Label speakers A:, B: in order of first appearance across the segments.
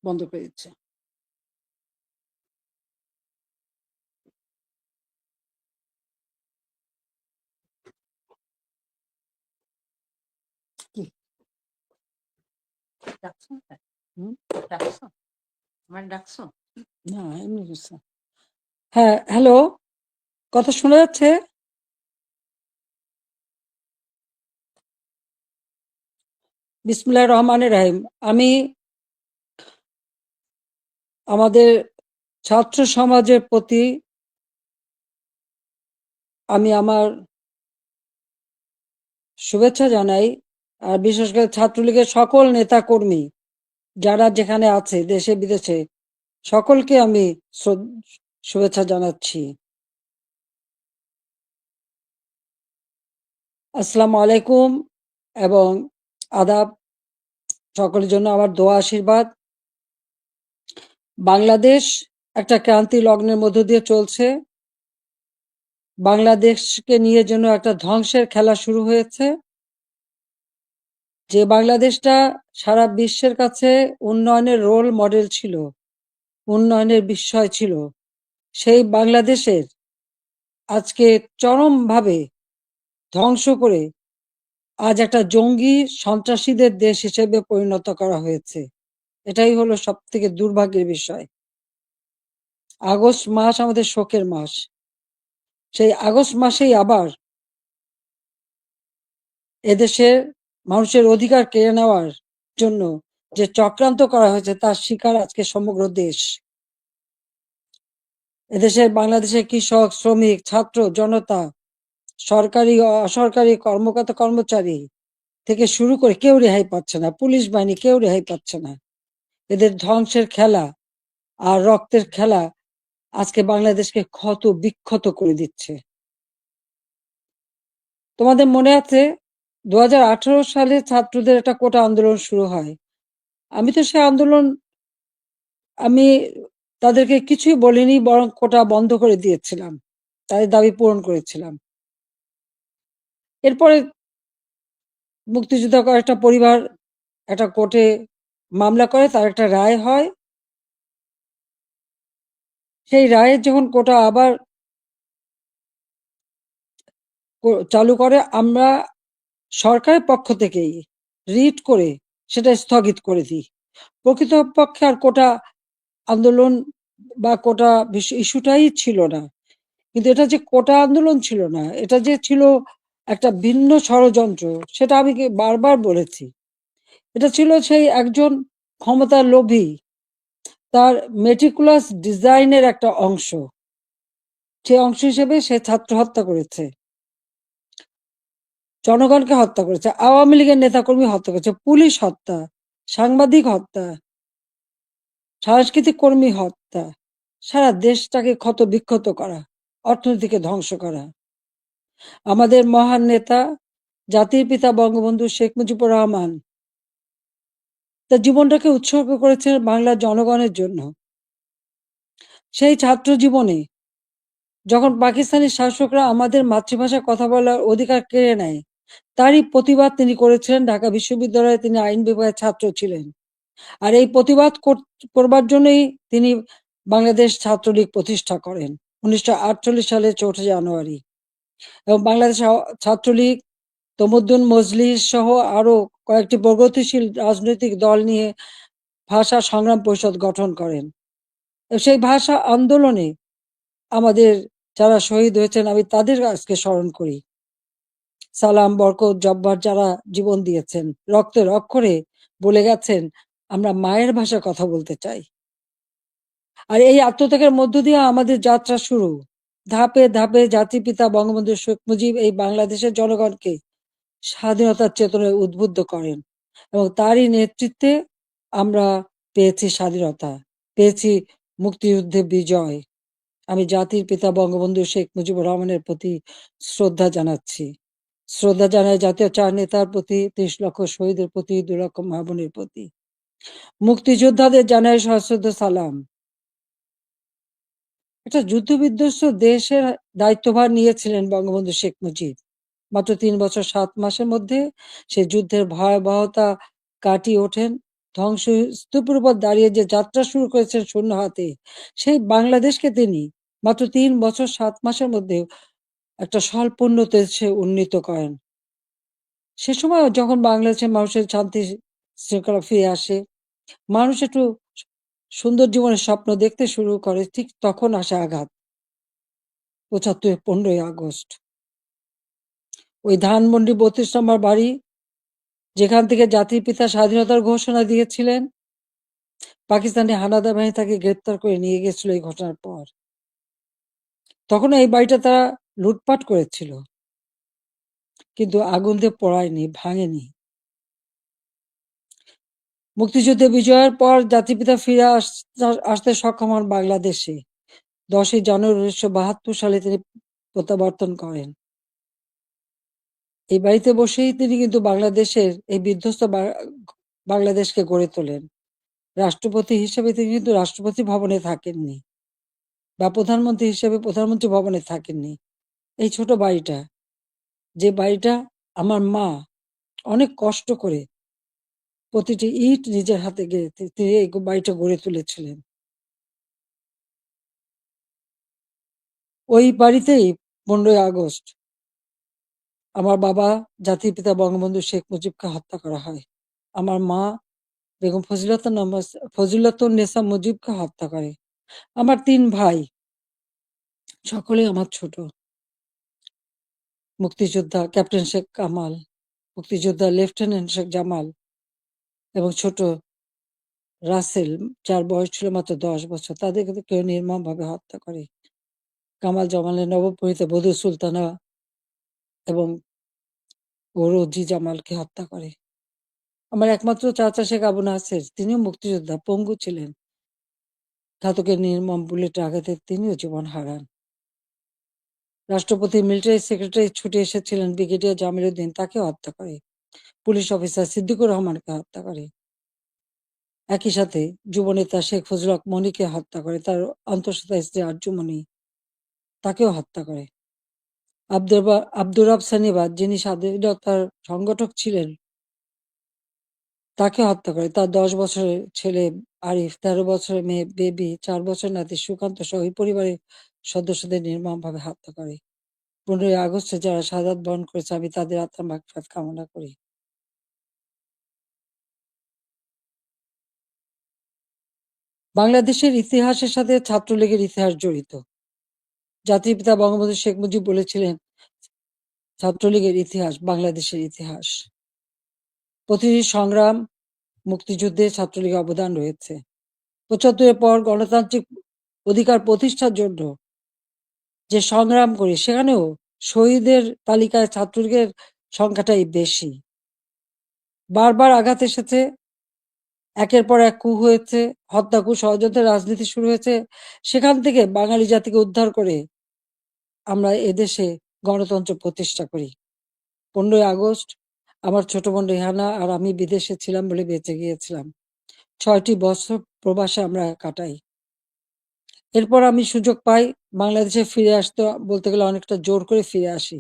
A: বন্ধ পেয়েছে। কি ডাকছো? ডাকছো? আমার ডাকছো? না, এমনি কিছু। হ্যাঁ, হ্যালো, কথা শোনা যাচ্ছে? বিসমিল্লাহির রহমানির রহিম। আমি আমাদের ছাত্র সমাজের প্রতি আমি আমার শুভেচ্ছা জানাই, আর বিশেষ করে ছাত্রলীগের সকল নেতা কর্মী যারা যেখানে আছে দেশে বিদেশে সকলকে আমি শুভেচ্ছা জানাচ্ছি। আসসালামু আলাইকুম এবং আদাব। সকলের জন্য আমার দোয়া আশীর্বাদ। বাংলাদেশ একটা ক্রান্তি লগ্নের মধ্য দিয়ে চলছে। বাংলাদেশকে নিয়ে যেন একটা ধ্বংসের খেলা শুরু হয়েছে। যে বাংলাদেশটা সারা বিশ্বের কাছে উন্নয়নের রোল মডেল ছিল, উন্নয়নের বিস্ময় ছিল, সেই বাংলাদেশের আজকে চরমভাবে ধ্বংস করে আজ একটা জঙ্গি সন্ত্রাসীদের দেশ হিসেবে পরিণত করা হয়েছে। এটাই হলো সবথেকে দুর্ভাগ্যের বিষয়। আগস্ট মাস আমাদের শোকের মাস। সেই আগস্ট মাসেই আবার এদেশের মানুষের অধিকার কেড়ে নেওয়ার জন্য যে চক্রান্ত করা হয়েছে তার শিকার আজকে সমগ্র দেশ। এদেশের বাংলাদেশের কৃষক, শ্রমিক, ছাত্র, জনতা, সরকারি ও অসরকারি কর্মকর্তা কর্মচারী থেকে শুরু করে কেউ রেহাই পাচ্ছে না। পুলিশ বাহিনী কেউ রেহাই পাচ্ছে না। এদের ধ্বংসের খেলা আর রক্তের খেলা আজকে বাংলাদেশকে ক্ষত বিক্ষত করে দিচ্ছে। তোমাদের মনে আছে 2018 সালে ছাত্রদের একটা কোটা আন্দোলন শুরু হয়। আমি তো সে আন্দোলন আমি তাদেরকে কিছুই বলিনি, বরং কোটা বন্ধ করে দিয়েছিলাম, তাদের দাবি পূরণ করেছিলাম। এরপরে মুক্তিযোদ্ধা কয়েকটা পরিবার একটা কোর্টে মামলা করে, তার একটা রায় হয়। সেই রায়ের যখন কোটা আবার চালু করে, আমরা সরকারের পক্ষ থেকেই রিট করে সেটা স্থগিত করে দিই। প্রকৃতপক্ষে আর কোটা আন্দোলন বা কোটা ইস্যুটাই ছিল না। কিন্তু এটা যে কোটা আন্দোলন ছিল না, এটা যে ছিল একটা ভিন্ন ষড়যন্ত্র, সেটা আমি বারবার বলেছি। এটা ছিল সেই একজন ক্ষমতার লোভী, তার মেটিকুলাস ডিজাইনের একটা অংশ। সেই অংশ হিসেবে সে ছাত্র হত্যা করেছে, জনগণকে হত্যা করেছে, আওয়ামী লীগের নেতাকর্মী হত্যা করেছে, পুলিশ হত্যা, সাংবাদিক হত্যা, সাংস্কৃতিক কর্মী হত্যা, সারা দেশটাকে ক্ষত বিক্ষত করা, অর্থনীতিকে ধ্বংস করা। আমাদের মহান নেতা জাতির পিতা বঙ্গবন্ধু শেখ মুজিবুর রহমান তার জীবনটাকে উৎসর্গ করেছেন বাংলার জনগণের জন্য। সেই ছাত্র জীবনে যখন পাকিস্তানি শাসকরা আমাদের মাতৃভাষায় কথা বলার অধিকার কেড়ে নেয়, তারই প্রতিবাদ তিনি করেছিলেন। ঢাকা বিশ্ববিদ্যালয়ে তিনি আইন বিভাগের ছাত্র ছিলেন। আর এই প্রতিবাদ করবার জন্যই তিনি বাংলাদেশ ছাত্রলীগ প্রতিষ্ঠা করেন 1948 সালের 4 জানুয়ারি। এবং বাংলাদেশ ছাত্রলীগ, তমদ্দুন মজলিস সহ আরো কয়েকটি প্রগতিশীল রাজনৈতিক দল নিয়ে ভাষা সংগ্রাম পরিষদ গঠন করেন। সেই ভাষা আন্দোলনে আমাদের যারা শহীদ হয়েছেন, আমি তাদের আজকে স্মরণ করি। সালাম, বরকত, জব্বার যারা জীবন দিয়েছেন, রক্তের অক্ষরে বলে গেছেন, আমরা মায়ের ভাষায় কথা বলতে চাই। আর এই আত্মত্যাগের মধ্য দিয়ে আমাদের যাত্রা শুরু। ধাপে ধাপে জাতির পিতা বঙ্গবন্ধু শেখ মুজিব এই বাংলাদেশের জনগণকে স্বাধীনতার চেতনায় উদ্বুদ্ধ করেন এবং তারই নেতৃত্বে আমরা পেয়েছি স্বাধীনতা, পেয়েছি মুক্তিযুদ্ধে বিজয়। আমি জাতির পিতা বঙ্গবন্ধু শেখ মুজিবুর রহমানের প্রতি শ্রদ্ধা জানাচ্ছি। শ্রদ্ধা জানাই জাতীয় চার নেতার প্রতি, 30 লক্ষ শহীদের প্রতি, 2 লক্ষ মা বোনের প্রতি। মুক্তিযোদ্ধাদের জানাই সশ্রদ্ধ সালাম। একটা যুদ্ধবিধ্বস্ত দেশের দায়িত্বভার নিয়েছিলেন বঙ্গবন্ধু শেখ মুজিব। মাত্র 3 বছর 7 মাসের মধ্যে সে যুদ্ধের ভয়াবহতা কাটিয়ে ওঠেন। ধ্বংসস্তূপের উপর দাঁড়িয়ে যে যাত্রা শুরু করেছেন শূন্য হাতে, সেই বাংলাদেশকে তিনি মাত্র 3 বছর 7 মাসের মধ্যে একটা স্বল্পোন্নত দেশে উন্নীত করেন। সে সময় যখন বাংলাদেশের মানুষের শান্তি শৃঙ্খলা ফিরে আসে, মানুষ একটু সুন্দর জীবনের স্বপ্ন দেখতে শুরু করে, ঠিক তখন আসে আঘাত। 75 15ই আগস্ট। ওই ধানমন্ডি 32 নম্বর বাড়ি, যেখান থেকে জাতির পিতা স্বাধীনতার ঘোষণা দিয়েছিলেন, পাকিস্তানি হানাদার বাহিনী তাকে গ্রেপ্তার করে নিয়ে গেছিল এই ঘটনার পর। তখন এই বাড়িটা তারা লুটপাট করেছিল, কিন্তু আগুন দিয়ে পোড়ায়নি, ভাঙেনি। মুক্তিযুদ্ধে বিজয়ের পর জাতির পিতা ফিরে আসতে সক্ষম হন বাংলাদেশে। 10ই জানুয়ারি 1972 সালে তিনি প্রত্যাবর্তন করেন। এই বাড়িতে বসেই তিনি কিন্তু বাংলাদেশের এই বিধ্বস্ত বাংলাদেশকে গড়ে তোলেন। রাষ্ট্রপতি হিসেবে তিনি কিন্তু রাষ্ট্রপতি ভবনে থাকেননি, বা প্রধানমন্ত্রী হিসেবে প্রধানমন্ত্রী ভবনে থাকেননি। এই ছোট বাড়িটা, যে বাড়িটা আমার মা অনেক কষ্ট করে প্রতিটি ইট নিজের হাতে গেড়ে তিনি এই বাড়িটা গড়ে তুলেছিলেন। ওই বাড়িতেই 15ই আগস্ট আমার বাবা জাতির পিতা বঙ্গবন্ধু শেখ মুজিবকে হত্যা করা হয়। আমার মা বেগম ফজিলাতুন্নেছা মুজিবকে হত্যা করে। আমার ৩ ভাই, সকলেই আমার ছোট। মুক্তিযোদ্ধা ক্যাপ্টেন শেখ কামাল, মুক্তিযোদ্ধা লেফটেন্যান্ট শেখ জামাল এবং ছোট রাসেল, যার বয়স ছিল মাত্র ১০ বছর। তাদেরকে কেউ নির্মমভাবে হত্যা করে। কামাল জামালের নবপরিণীত বধূ সুলতানা এবং রোজি জামালকে হত্যা করে। আমার একমাত্র চাচা শেখ আবু নাসের, তিনিও মুক্তিযোদ্ধা, পঙ্গু ছিলেন। ঘাতকের নির্মম বুলেটের আঘাতে তিনিও জীবন হারান। রাষ্ট্রপতির মিলিটারি সেক্রেটারি ছুটে এসেছিলেন ব্রিগেডিয়ার জামিল উদ্দিন, তাকে হত্যা করে। পুলিশ অফিসার সিদ্দিকুর রহমানকে হত্যা করে। একই সাথে যুবনেতা শেখ ফজলুল হক মনিকে হত্যা করে। তার অন্তঃসত্ত্বা স্ত্রী আরজুমনি, তাকেও হত্যা করে। আব্দুর রব সানিবাদ, যিনি স্বাধীনতার সংগঠক ছিলেন, তাকে হত্যা করে। তার ১০ বছরের ছেলে আরিফ, ১৩ বছরের মেয়ে বেবি, ৪ বছরের নাতি সুকান্ত সহ ওই পরিবারের সদস্যদের নির্মমভাবে হত্যা করে। ১৫ই আগস্টে যারা শাহাদাত বরণ করেছে, আমি তাদের আত্মার মাগফিরাত কামনা করি। বাংলাদেশের ইতিহাসের সাথে ছাত্রলীগের ইতিহাস জড়িত। জাতির পিতা বঙ্গবন্ধু শেখ মুজিব বলেছিলেন, ছাত্রলীগের ইতিহাস বাংলাদেশের ইতিহাস। প্রতিটি সংগ্রাম, মুক্তিযুদ্ধে ছাত্রলীগের অবদান রয়েছে। ৭৫-এর পর গণতান্ত্রিক অধিকার প্রতিষ্ঠার জন্য যে সংগ্রাম করি, সেখানেও শহীদের তালিকায় ছাত্রলীগের সংখ্যাটাই বেশি। বারবার আঘাত এসেছে, একের পর এক কূপ হয়েছে, হত্যা, কূপ, ষড়যন্ত্রের রাজনীতি শুরু হয়েছে। সেখান থেকে বাঙালি জাতিকে উদ্ধার করে আমরা এদেশে গণতন্ত্র প্রতিষ্ঠা করি। ১৫ই আগস্ট আমার ছোট বোন রেহানা আর আমি বিদেশে ছিলাম বলে বেঁচে গিয়েছিলাম। ৬টি বছর প্রবাসে আমরা কাটাই। এরপর আমি সুযোগ পাই বাংলাদেশে ফিরে আসতে, বলতে গেলে অনেকটা জোর করে ফিরে আসি।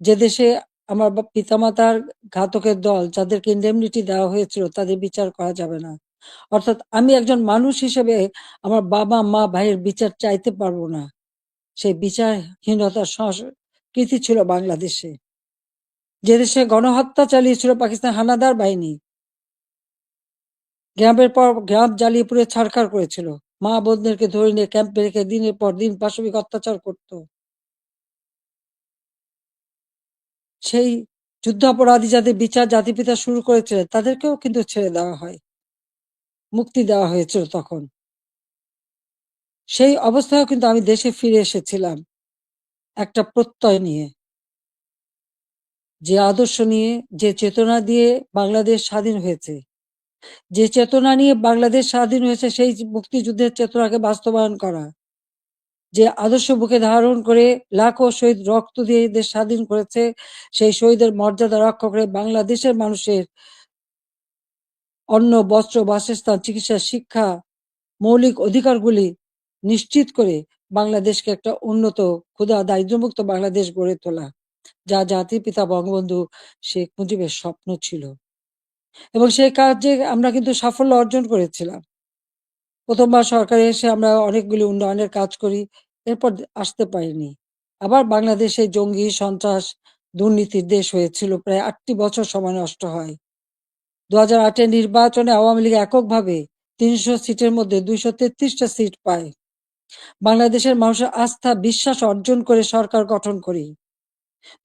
A: যে দেশে আমার পিতামাতার ঘাতকের দল, যাদেরকে ইন্ডেমনিটি দেওয়া হয়েছিল, তাদের বিচার করা যাবে না। অর্থাৎ আমি একজন মানুষ হিসেবে আমার বাবা, মা, ভাইয়ের বিচার চাইতে পারবো না। সেই বিচারহীনতার সংস্কৃতি ছিল বাংলাদেশে। যে দেশে গণহত্যা চালিয়েছিল পাকিস্তান হানাদার বাহিনী, গ্রামের পর গ্রাম জ্বালিয়ে পুড়ে ছারখার করেছিল। মা বোনদেরকে ধরে নিয়ে ক্যাম্পে রেখে দিনের পর দিন পাশবিক অত্যাচার করত। সেই যুদ্ধাপরাধী যাদের বিচার জাতিপিতা শুরু করেছিলেন, তাদেরকেও কিন্তু ছেড়ে দেওয়া হয়, মুক্তি দেওয়া হয়েছিল তখন। সেই অবস্থায়ও কিন্তু আমি দেশে ফিরে এসেছিলাম একটা প্রত্যয় নিয়ে, যে আদর্শ নিয়ে, যে চেতনা দিয়ে বাংলাদেশ স্বাধীন হয়েছে। যে চেতনা নিয়ে বাংলাদেশ স্বাধীন হয়েছে, সেই মুক্তিযুদ্ধের চেতনাকে বাস্তবায়ন করা। যে আদর্শ বুকে ধারণ করে লাখো শহীদ রক্ত দিয়ে দেশ স্বাধীন করেছে, সেই শহীদের মর্যাদা রক্ষা করে বাংলাদেশের মানুষের অন্ন, বস্ত্র, বাসস্থান, চিকিৎসা, শিক্ষা, মৌলিক অধিকারগুলি নিশ্চিত করে বাংলাদেশকে একটা উন্নত, ক্ষুধা, দারিদ্র্যমুক্ত বাংলাদেশ গড়ে তোলা, যা জাতির পিতা বঙ্গবন্ধু শেখ মুজিবের স্বপ্ন ছিল। এবং সেই কাজে আমরা কিন্তু সাফল্য অর্জন করেছিলাম। প্রথমবার সরকারে এসে আমরা অনেকগুলি উন্নয়নের কাজ করি, এরপর আসতে পারিনি। আবার বাংলাদেশে জঙ্গি, সন্ত্রাস, দুর্নীতির দেশ হয়েছিল, প্রায় ৮টি বছর সময় নষ্ট হয়। ২০০৮-এর নির্বাচনে আওয়ামী লীগ এককভাবে ৩০০ সিটের মধ্যে ২৩৩টা সিট পায়। বাংলাদেশের মানুষের আস্থা, বিশ্বাস অর্জন করে সরকার গঠন করি।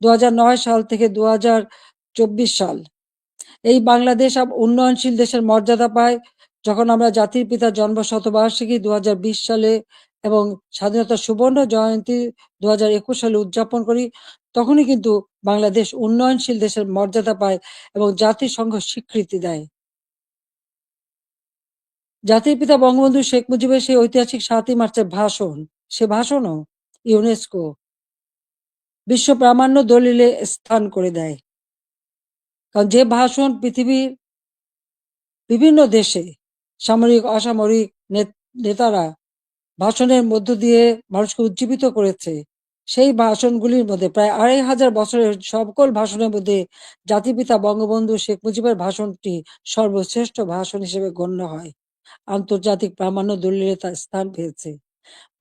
A: ২০০৯ সাল থেকে ২০২৪ সাল এই বাংলাদেশ উন্নয়নশীল দেশের মর্যাদা পায়, যখন আমরা জাতির পিতার জন্ম শতবার্ষিকী ২০২০ সালে এবং স্বাধীনতার সুবর্ণ জয়ন্তী ২০২১ সালে উদযাপন করি, তখনই কিন্তু বাংলাদেশ উন্নয়নশীল দেশের মর্যাদা পায় এবং জাতিসংঘ স্বীকৃতি দেয়। জাতির পিতা বঙ্গবন্ধু শেখ মুজিবের সেই ঐতিহাসিক ৭ই মার্চের ভাষণ, সে ভাষণও ইউনেস্কো বিশ্ব প্রামাণ্য দলিলে স্থান করে দেয়। কারণ যে ভাষণ পৃথিবীর বিভিন্ন দেশে সামরিক, অসামরিক নেতারা ভাষণের মধ্য দিয়ে মানুষকে উজ্জীবিত করেছে, সেই ভাষণগুলির মধ্যে প্রায় ২৫০০ বছরের সকল ভাষণের মধ্যে জাতিপিতা বঙ্গবন্ধু শেখ মুজিবের ভাষণটি সর্বশ্রেষ্ঠ ভাষণ হিসেবে গণ্য হয়। আন্তর্জাতিক প্রামাণ্য দলিলে তার স্থান পেয়েছে।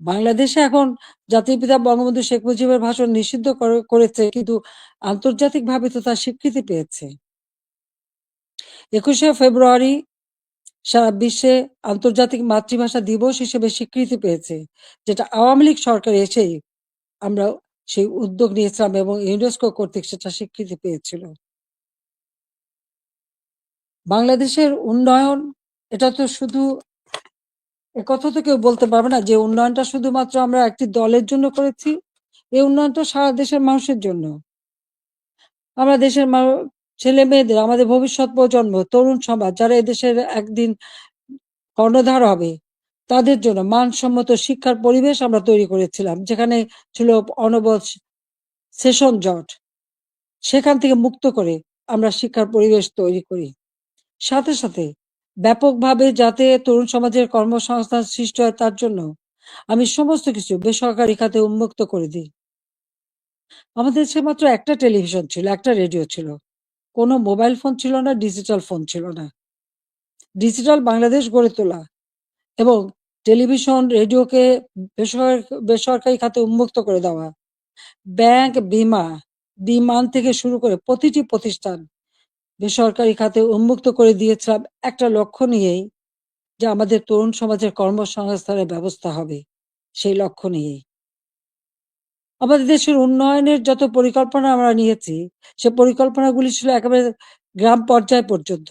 A: বাংলাদেশে এখন জাতির পিতা বঙ্গবন্ধু শেখ মুজিবের ভাষণ নিষিদ্ধ করেছে, কিন্তু আন্তর্জাতিকভাবে তো তার স্বীকৃতি পেয়েছে। ২১শে ফেব্রুয়ারি সারা বিশ্বে আন্তর্জাতিক মাতৃভাষা দিবস হিসেবে স্বীকৃতি পেয়েছে, যেটা আওয়ামী লীগ সরকার এসেই আমরা সেই উদ্যোগ নিয়েছিলাম এবং ইউনেস্কো কর্তৃক সেটা স্বীকৃতি পেয়েছিল। বাংলাদেশের উন্নয়ন, এটা তো শুধু একথা তো কেউ বলতে পারবে না যে উন্নয়নটা শুধুমাত্র আমরা একটি দলের জন্য করেছি। এই উন্নয়নটা সারা দেশের মানুষের জন্য। আমরা দেশের ছেলে মেয়েদের, আমাদের ভবিষ্যৎ প্রজন্ম, তরুণ সমাজ যারা এদেশের একদিন কর্ণধার হবে, তাদের জন্য মানসম্মত শিক্ষার পরিবেশ আমরা তৈরি করেছিলাম, যেখানে ছিল অনবরত সেশন জট। সেখান থেকে মুক্ত করে আমরা শিক্ষার পরিবেশ তৈরি করি। সাথে সাথে ব্যাপকভাবে যাতে তরুণ সমাজের কর্মসংস্থান সৃষ্টি হয়, তার জন্য আমি সমস্ত কিছু বেসরকারি খাতে উন্মুক্ত করে দিই। আমাদের দেশে মাত্র একটা টেলিভিশন ছিল, একটা রেডিও ছিল, কোনো মোবাইল ফোন ছিল না, ডিজিটাল ফোন ছিল না। ডিজিটাল বাংলাদেশ গড়ে তোলা এবং টেলিভিশন, রেডিওকে বেসরকারি খাতে উন্মুক্ত করে দেওয়া, ব্যাংক, বিমান থেকে শুরু করে প্রতিটি প্রতিষ্ঠান বেসরকারি খাতে উন্মুক্ত করে দিয়েছিলাম একটা লক্ষ্য নিয়েই, যে আমাদের তরুণ সমাজের কর্মসংস্থানের ব্যবস্থা হবে, সেই লক্ষ্য নিয়েই। আমাদের দেশের উন্নয়নের যত পরিকল্পনা আমরা নিয়েছি, সে পরিকল্পনাগুলি ছিল একেবারে গ্রাম পর্যায় পর্যন্ত।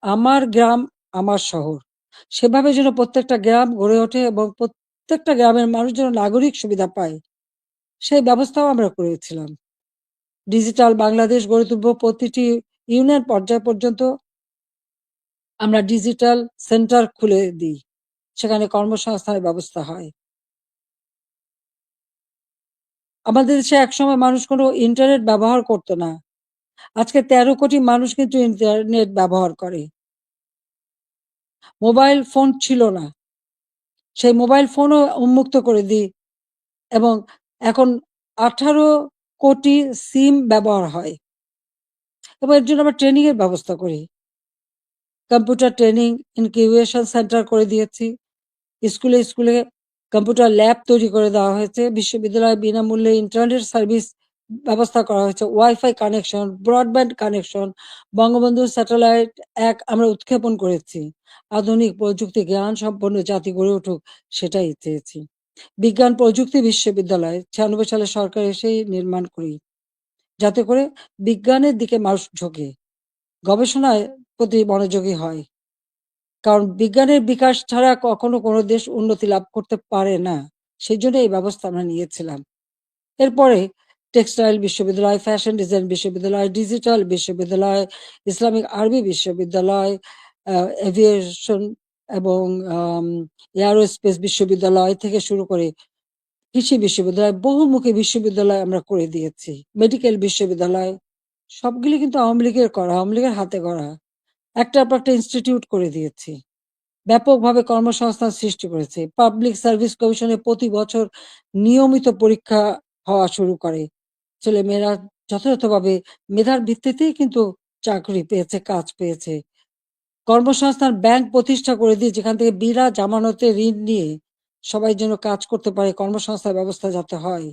A: আমার গ্রাম, আমার শহর, সেভাবে যেন প্রত্যেকটা গ্রাম গড়ে ওঠে এবং প্রত্যেকটা গ্রামের মানুষ যেন নাগরিক সুবিধা পায়, সেই ব্যবস্থাও আমরা করেছিলাম। ডিজিটাল বাংলাদেশ গড়ে তুলব, প্রতিটি ইউনিয়ন পর্যায় পর্যন্ত আমরা ডিজিটাল সেন্টার খুলে দিই, সেখানে কর্মসংস্থানের ব্যবস্থা হয়। আমাদের দেশে একসময় মানুষ কোনো ইন্টারনেট ব্যবহার করতো না। আজকে 13 কোটি মানুষ কিন্তু ইন্টারনেট ব্যবহার করে। মোবাইল ফোন ছিল না, সেই মোবাইল ফোনও উন্মুক্ত করে দিই এবং এখন 18 কোটি সিম ব্যবহার হয় এবং এর জন্য আমরা ট্রেনিং এর ব্যবস্থা করি। কম্পিউটার ট্রেনিং ইনকিউবেশন সেন্টার করে দিয়েছি। স্কুলে স্কুলে কম্পিউটার ল্যাব তৈরি করে দেওয়া হয়েছে। বিশ্ববিদ্যালয়ে বিনামূল্যে ইন্টারনেট সার্ভিস ব্যবস্থা করা হয়েছে। Wifi connection, broadband connection, Bangabandhu satellite ১ আমরা উৎক্ষেপণ করেছি। আধুনিক প্রযুক্তি জ্ঞান সম্পন্ন জাতি গড়ে উঠুক, সেটাই চেয়েছি। বিজ্ঞান প্রযুক্তি বিশ্ববিদ্যালয় ৯৬ সালে সরকার এসেই নির্মাণ করি, যাতে করে বিজ্ঞানের দিকে মানুষ ঝোঁকে, গবেষণায় প্রতি মনোযোগী হয়। কারণ বিজ্ঞানের বিকাশ ছাড়া কখনো কোনো দেশ উন্নতি লাভ করতে পারে না। সেজন্য এই ব্যবস্থা আমরা নিয়েছিলাম। এরপরে টেক্সটাইল বিশ্ববিদ্যালয়, ফ্যাশন ডিজাইন বিশ্ববিদ্যালয়, ডিজিটাল বিশ্ববিদ্যালয়, ইসলামিক আরবি বিশ্ববিদ্যালয়, এভিয়েশন এবং এয়ারোস্পেস বিশ্ববিদ্যালয় থেকে শুরু করে কৃষি বিশ্ববিদ্যালয়, বহুমুখী বিশ্ববিদ্যালয় আমরা করে দিয়েছি। মেডিকেল বিশ্ববিদ্যালয়, সবগুলি কিন্তু আওয়ামী লীগের করা, আওয়ামী লীগের হাতে গড়া। একটার পর একটা ইনস্টিটিউট করে দিয়েছি। ব্যাপকভাবে কর্মসংস্থান সৃষ্টি করেছে। পাবলিক সার্ভিস কমিশনে প্রতি বছর নিয়মিত পরীক্ষা হওয়া শুরু করে। ছেলেমেয়েরা যথাযথভাবে মেধার ভিত্তিতেই কিন্তু চাকরি পেয়েছে, কাজ পেয়েছে। কর্মসংস্থান ব্যাংক প্রতিষ্ঠা করে দিয়ে, যেখান থেকে বিনা জামানতে ঋণ নিয়ে সবাই যেন কাজ করতে পারে, কর্মসংস্থান ব্যবস্থা যাতে হয়।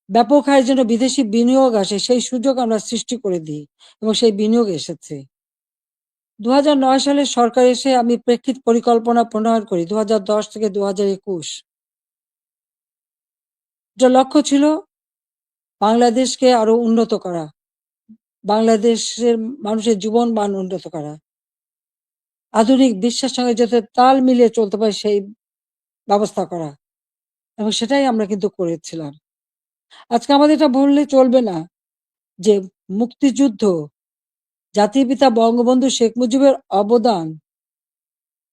A: ব্যাপক হারে যেন বিদেশি বিনিয়োগ আসে, সেই সুযোগ আমরা সৃষ্টি করে দিই এবং সেই বিনিয়োগ এসেছে। ২০০৯ সালে সরকার এসে আমি প্রেক্ষিত পরিকল্পনা প্রণয়ন করি ২০১০ থেকে ২০২১। এটার লক্ষ্য ছিল বাংলাদেশকে আরো উন্নত করা, বাংলাদেশের মানুষের জীবন মান উন্নত করা, আধুনিক বিশ্বের সঙ্গে যাতে তাল মিলিয়ে চলতে পারে সেই ব্যবস্থা করা, এবং সেটাই আমরা কিন্তু করেছিলাম। আজকে আমাদের এটা বললে চলবে না যে মুক্তিযুদ্ধ, জাতির পিতা বঙ্গবন্ধু শেখ মুজিবের অবদান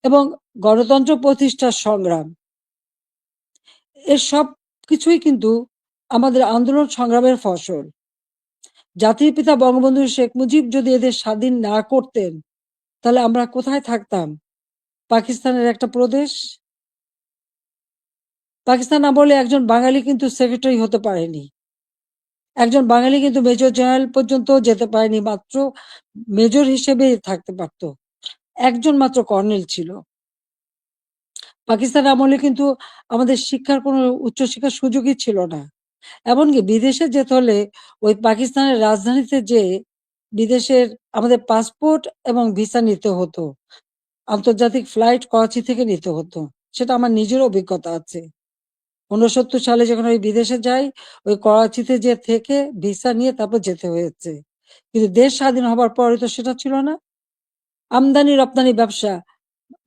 A: এবং গণতন্ত্র প্রতিষ্ঠার সংগ্রাম, এর সব কিছুই কিন্তু আমাদের আন্দোলন সংগ্রামের ফসল। জাতির পিতা বঙ্গবন্ধু শেখ মুজিব যদি এদের স্বাধীন না করতেন, তাহলে আমরা কোথায় থাকতাম? পাকিস্তানের একটা প্রদেশ। পাকিস্তান আমলে একজন বাঙালি কিন্তু সেক্রেটারি হতে পারেনি। একজন বাঙালি কিন্তু মেজর জেনারেল পর্যন্ত যেতে পারেনি, মাত্র মেজর হিসেবে থাকতে পারত। একজন মাত্র কর্নেল ছিল। পাকিস্তান আমলে কিন্তু আমাদের শিক্ষার কোনো উচ্চশিক্ষার সুযোগই ছিল না। এমনকি বিদেশে যেতে হলে ওই পাকিস্তানের রাজধানীতে যেয়ে বিদেশের আমাদের পাসপোর্ট এবং ভিসা নিতে হতো। আন্তর্জাতিক ফ্লাইট করাচি থেকে নিতে হতো। সেটা আমার নিজের অভিজ্ঞতা আছে। ৬৯ সালে যখন আমি বিদেশে যাই, ওই করাচিতে যেয়ে থেকে ভিসা নিয়ে তারপর যেতে হয়েছে। কিন্তু দেশ স্বাধীন হবার পরে তো সেটা ছিল না। আমদানি-রপ্তানি ব্যবসা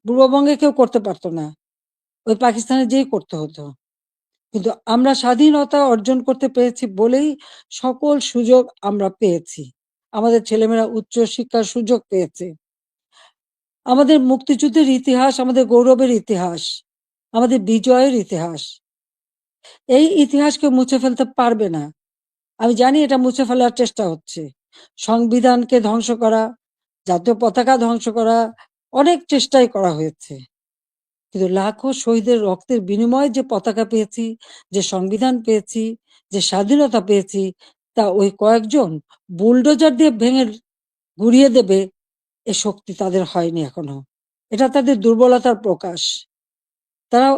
A: পূর্ববঙ্গে কেউ করতে পারত না। ওই পাকিস্তানে যেয়েই করতে হতো। কিন্তু আমরা স্বাধীনতা অর্জন করতে পেরেছি বলেই সকল সুযোগ আমরা পেয়েছি। আমাদের ছেলেমেয়েরা উচ্চ শিক্ষার সুযোগ পেয়েছে। আমাদের মুক্তিযুদ্ধের ইতিহাস আমাদের গৌরবের ইতিহাস, আমাদের বিজয়ের ইতিহাস। এই ইতিহাস কেউ মুছে ফেলতে পারবে না। আমি জানি এটা মুছে ফেলার চেষ্টা হচ্ছে। সংবিধানকে ধ্বংস করা, জাতীয় পতাকা ধ্বংস করা, অনেক চেষ্টাই করা হয়েছে। কিন্তু লাখো শহীদের রক্তের বিনিময়ে যে পতাকা পেয়েছি, যে সংবিধান পেয়েছি, যে স্বাধীনতা পেয়েছি, তা ওই কয়েকজন বুলডোজার দিয়ে ভেঙে গুঁড়িয়ে দেবে এ শক্তি তাদের হয়নি এখনো। এটা তাদের দুর্বলতার প্রকাশ। তারা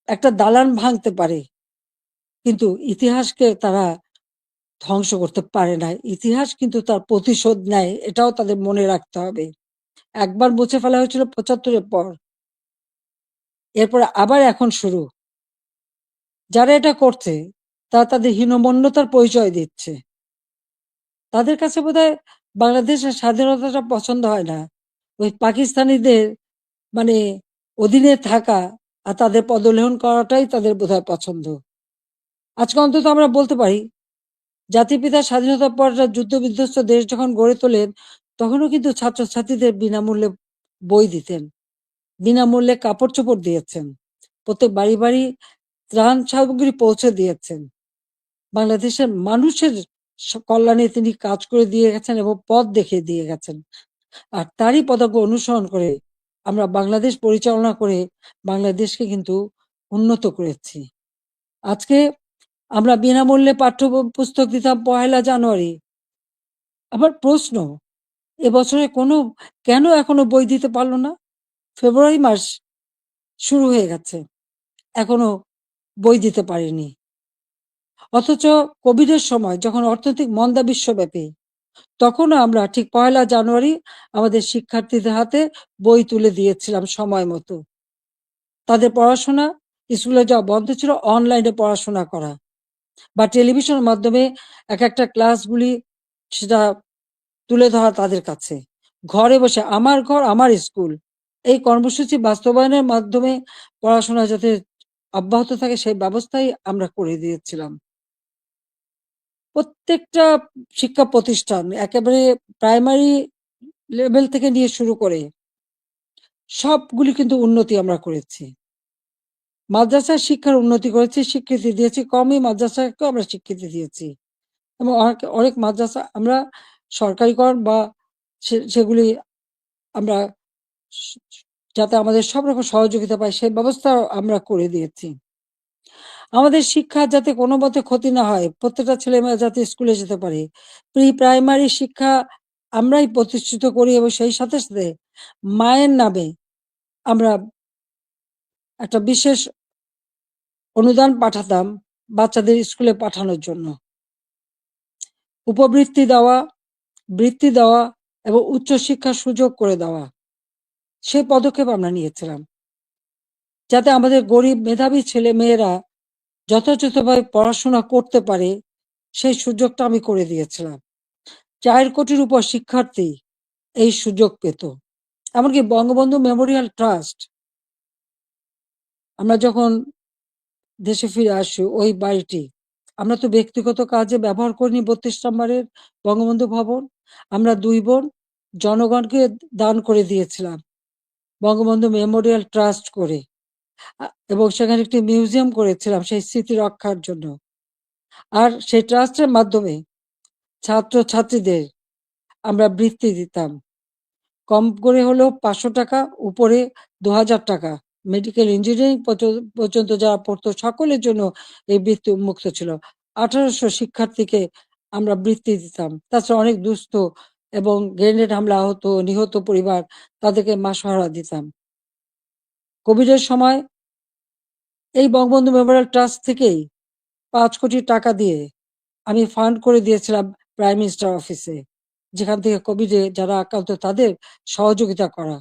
A: একটা দালান ভাঙতে পারে, কিন্তু ইতিহাসকে তারা ধ্বংস করতে পারে না। ইতিহাস কিন্তু তার প্রতিশোধ নেয়, এটাও তাদের মনে রাখতে হবে। একবার মুছে ফেলা হয়েছিল ৭৫-এর পর, এরপরে আবার এখন শুরু। যারা এটা করছে তারা তাদের হীনমন্যতার পরিচয় দিচ্ছে। তাদের কাছে বোধহয় বাংলাদেশের স্বাধীনতাটা পছন্দ হয় না, ওই পাকিস্তানিদের মানে অধীনে থাকা আর তাদের পদলেহন করাটাই তাদের বোধহয় পছন্দ। আজকে অন্তত আমরা বলতে পারি, জাতির পিতা স্বাধীনতার পর যুদ্ধ বিধ্বস্ত দেশ যখন গড়ে তোলেন, তখনও কিন্তু ছাত্রছাত্রীদের বিনামূল্যে বই দিতেন, বিনামূল্যে কাপড় চোপড় দিয়েছেন, প্রত্যেক বাড়ি বাড়ি ত্রাণ সামগ্রী পৌঁছে দিয়েছেন। বাংলাদেশের মানুষের কল্যাণে তিনি কাজ করে দিয়ে গেছেন এবং পথ দেখিয়ে দিয়ে গেছেন। আর তারই পদাঙ্ক অনুসরণ করে আমরা বাংলাদেশ পরিচালনা করে বাংলাদেশকে কিন্তু উন্নত করেছি। আজকে আমরা বিনামূল্যে পাঠ্য পুস্তক দিতাম ১লা জানুয়ারি। আমার প্রশ্ন, এবছরে কেন এখনো বই দিতে পারলো না? ফেব্রুয়ারি মাস শুরু হয়ে গেছে, এখনো বই দিতে পারেনি। অথচ কোভিডের সময় যখন অর্থনৈতিক মন্দা বিশ্বব্যাপী, তখনও আমরা ঠিক ১লা জানুয়ারি আমাদের শিক্ষার্থীদের হাতে বই তুলে দিয়েছিলাম সময় মতো। তাদের পড়াশোনা, স্কুলে যাওয়া বন্ধ ছিল, অনলাইনে পড়াশোনা করা বা টেলিভিশনের মাধ্যমে এক একটা ক্লাসগুলি সেটা তুলে ধরা তাদের কাছে। ঘরে বসে আমার ঘর আমার স্কুল, এই কর্মসূচি বাস্তবায়নের মাধ্যমে পড়াশোনা যাতে অব্যাহত থাকে সেই ব্যবস্থাই আমরা করে দিয়েছিলাম। প্রত্যেকটা শিক্ষা প্রতিষ্ঠান একেবারে প্রাইমারি লেভেল থেকে নিয়ে শুরু করে সবগুলি কিন্তু উন্নতি আমরা করেছি। মাদ্রাসার শিক্ষার উন্নতি করেছি, স্বীকৃতি দিয়েছি, কমই মাদ্রাসাকেও আমরা স্বীকৃতি দিয়েছি এবং অনেক মাদ্রাসা আমরা সরকারিকরণ বা সেগুলি আমরা যাতে আমাদের সব রকম সহযোগিতা পাই সেই ব্যবস্থা আমরা করে দিয়েছি। আমাদের শিক্ষা যাতে কোনো মতে ক্ষতি না হয়, প্রত্যেকটা ছেলেমেয়েরা যাতে স্কুলে যেতে পারে, প্রাইমারি শিক্ষা আমরাই প্রতিষ্ঠিত করি এবং সেই সাথে সাথে মায়ের নামে আমরা একটা বিশেষ অনুদান পাঠাতাম বাচ্চাদের স্কুলে পাঠানোর জন্য। উপবৃত্তি দেওয়া, বৃত্তি দেওয়া এবং উচ্চশিক্ষার সুযোগ করে দেওয়া, সেই পদক্ষেপ আমরা নিয়েছিলাম যাতে আমাদের গরিব মেধাবী ছেলে মেয়েরা যথাযথভাবে পড়াশোনা করতে পারে, সেই সুযোগটা আমি করে দিয়েছিলাম। ৪ কোটির উপর শিক্ষার্থী এই সুযোগ পেত। এমনকি বঙ্গবন্ধু মেমোরিয়াল ট্রাস্ট, আমরা যখন দেশে ফিরে আসি ওই বাড়িটি আমরা তো ব্যক্তিগত কাজে ব্যবহার করিনি। ৩২ নম্বরের বঙ্গবন্ধু ভবন আমরা ২ বোন জনগণকে দান করে দিয়েছিলাম বঙ্গবন্ধু মেমোরিয়াল ট্রাস্ট করে, এবং সেখানে একটি মিউজিয়াম করেছিলাম সেই স্মৃতি রক্ষার জন্য। আর সেই ট্রাস্টের মাধ্যমে ছাত্রছাত্রীদের আমরা বৃত্তি দিতাম, কম করে হলেও ৫০০ টাকা, উপরে ২০০০ টাকা। মেডিকেল ইঞ্জিনিয়ারিং পর্যন্ত যারা পড়তো সকলের জন্য এই বৃত্তি উন্মুক্ত ছিল। ১৮০০ শিক্ষার্থীকে আমরা বৃত্তি দিতাম। তাছাড়া অনেক দুস্থ এবং গ্রেনেড হামলা আহত নিহত পরিবার, তাদেরকে মাসোহারা দিতাম। কোভিডের সময় এই বঙ্গবন্ধু মেমোরিয়াল ট্রাস্ট থেকেই ৫ কোটি টাকা দিয়ে আমি ফান্ড করে দিয়েছিলাম প্রাইম মিনিস্টার অফিসে। যেখান থেকে কোভিডে যারা আক্রান্ত তাদের সহযোগিতা করা।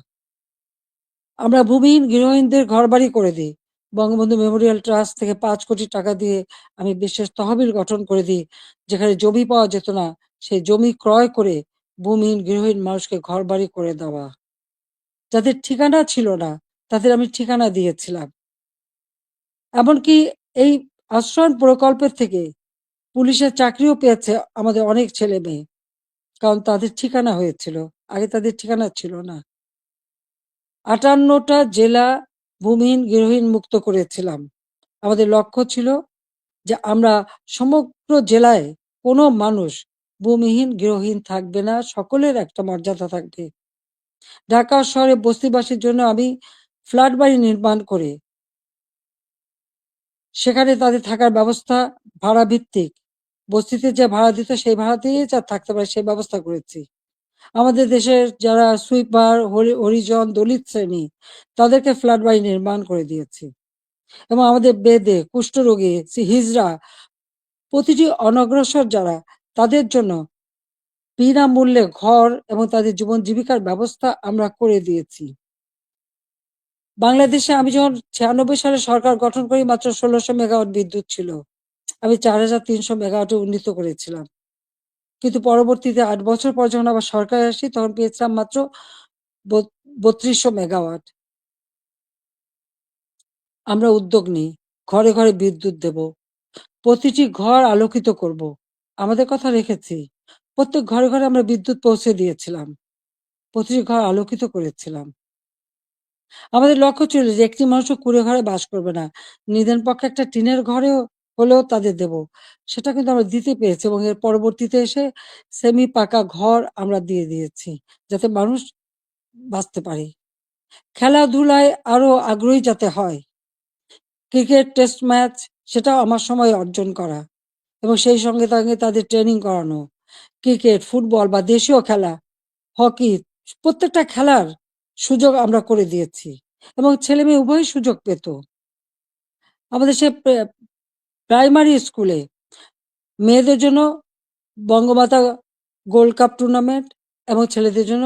A: আমরা ভূমিহীন গৃহহীনদের ঘরবাড়ি করে দিই। বঙ্গবন্ধু মেমোরিয়াল ট্রাস্ট থেকে ৫ কোটি টাকা দিয়ে আমি বিশেষ তহবিল গঠন করে দিই। যেখানে জমি পাওয়া যেত না, সেই জমি ক্রয় করে ভূমিহীন গৃহহীন মানুষকে ঘরবাড়ি করে দেওয়া। যাদের ঠিকানা ছিল না, তাদের আমি ঠিকানা দিয়েছিলাম। এমনকি এই আশ্রয়ণ প্রকল্পের থেকে পুলিশের চাকরিও পেয়েছে আমাদের অনেক ছেলে-মেয়ে। কারণ তাদের ঠিকানা হয়েছিল। আগে তাদের ঠিকানা ছিল না। ৫৮ টা জেলা ভূমিহীন গৃহহীন মুক্ত করেছিলাম। আমাদের লক্ষ্য ছিল যে আমরা সমগ্র জেলায় কোনো মানুষ ভূমিহীন গৃহহীন থাকবে না, সকলের একটা মর্যাদা থাকবে। ঢাকা শহরে বস্তিবাসীর জন্য আমি ফ্ল্যাট বাড়ি নির্মাণ করে সেখানে তাদের থাকার ব্যবস্থা ভাড়া ভিত্তিক। বস্তিতে যে ভাড়া দিত সেই ভাড়া দিয়েই যা থাকতে পারে সেই ব্যবস্থা করেছি। আমাদের দেশের যারা সুইপার, হরিজন, দলিত শ্রেণী তাদেরকে ফ্ল্যাট বাড়ি নির্মাণ করে দিয়েছি। এবং আমাদের বেদে, কুষ্ঠরোগী, হিজড়া প্রতিটি অনগ্রসর যারা তাদের জন্য বিনামূল্যে ঘর এবং তাদের জীবন জীবিকার ব্যবস্থা আমরা করে দিয়েছি। বাংলাদেশে আমি যখন ৯৬ সালে সরকার গঠন করি মাত্র ১৬০০ মেগাওয়াট বিদ্যুৎ ছিল। আমি ৪৩০০ মেগাওয়াটে উন্নীত করেছিলাম। কিন্তু পরবর্তীতে ৮ বছর পর যখন আবার সরকারে আসি তখন পেয়েছিলাম মাত্র ৩২০০ মেগাওয়াট। আমরা উদ্যোগ নিই, ঘরে ঘরে বিদ্যুৎ দেব, প্রতিটি ঘর আলোকিত করব। আমাদের কথা রেখেছি। প্রত্যেক ঘরে ঘরে আমরা বিদ্যুৎ পৌঁছে দিয়েছিলাম, প্রতিটি ঘর আলোকিত করেছিলাম। আমাদের লক্ষ্য ছিল যে একটি মানুষও কুঁড়ে ঘরে বাস করবে না, নিদেন পক্ষে একটা টিনের ঘরেও হলেও তাদের দেব। সেটা কিন্তু আমরা দিতে পেরেছি এবং এর পরবর্তীতে এসে সেমি পাকা ঘর আমরা দিয়ে দিয়েছি, যাতে মানুষ বাঁচতে পারে। খেলাধুলায় আরো আগ্রহী যাতে হয়, ক্রিকেট টেস্ট ম্যাচ সেটাও আমার সময় অর্জন করা এবং সেই সঙ্গে সঙ্গে তাদের ট্রেনিং করানো। ক্রিকেট, ফুটবল বা দেশীয় খেলা, হকি প্রত্যেকটা খেলার সুযোগ আমরা করে দিয়েছি এবং ছেলেমেয়ে উভয়ই সুযোগ পেত। আমাদের সে প্রাইমারি স্কুলে মেয়েদের জন্য বঙ্গমাতা গোল্ড কাপ টুর্নামেন্ট এবং ছেলেদের জন্য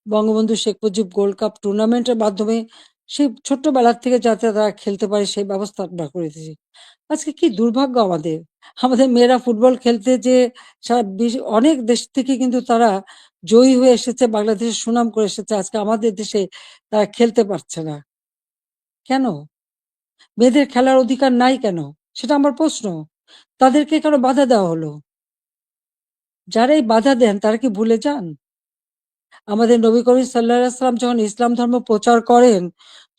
A: বঙ্গবন্ধু শেখ মুজিব গোল্ড কাপ টুর্নামেন্টের মাধ্যমে সেই ছোট্টবেলার থেকে যাতে তারা খেলতে পারে সেই ব্যবস্থা আমরা করে দিয়েছি। আজকে কি দুর্ভাগ্য আমাদের! আমাদের মেয়েরা ফুটবল খেলতে যেয়ে সারা অনেক দেশ থেকে কিন্তু তারা জয়ী হয়ে এসেছে, বাংলাদেশের সুনাম করে এসেছে। আজকে আমাদের দেশে তারা খেলতে পারছে না। কেন? মেয়েদের খেলার অধিকার নাই কেন? সেটা আমার প্রশ্ন। তাদেরকে কেন বাধা দেওয়া হলো? যারা এই বাধা দেন তারা কি ভুলে যান? আমাদের নবী করিম সাল্লাল্লাহু আলাইহি ওয়াসাল্লাম যখন ইসলাম ধর্ম প্রচার করেন,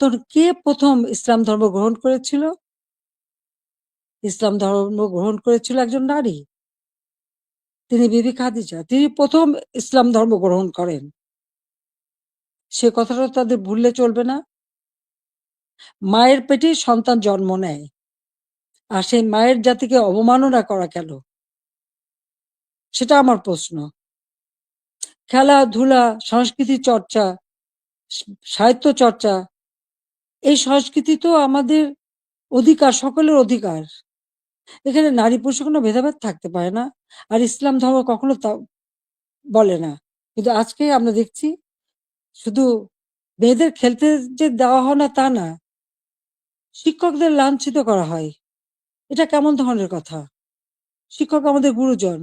A: তখন কে ১ম ইসলাম ধর্ম গ্রহণ করেছিল? ইসলাম ধর্ম গ্রহণ করেছিল একজন নারী। তিনি বিবি খাদিজা। তিনি ১ম ইসলাম ধর্ম গ্রহণ করেন। সে কথাটা তাদের ভুললে চলবে না। মায়ের পেটেই সন্তান জন্ম নেয়। আর সেই মায়ের জাতিকে অবমাননা করা কেন? সেটা আমার প্রশ্ন। খেলাধুলা, সংস্কৃতি চর্চা, সাহিত্য চর্চা, এই সংস্কৃতি তো আমাদের অধিকার, সকলের অধিকার। এখানে নারী পুরুষের কোনো ভেদাভেদ থাকতে পারে না। আর ইসলাম ধর্ম কখনো তা বলে না। কিন্তু আজকে আমরা দেখছি শুধু মেয়েদের খেলতে যে দেওয়া হয় না তা না। শিক্ষকদের লাঞ্ছিত করা হয়। এটা কেমন ধরনের কথা? শিক্ষক আমাদের গুরুজন।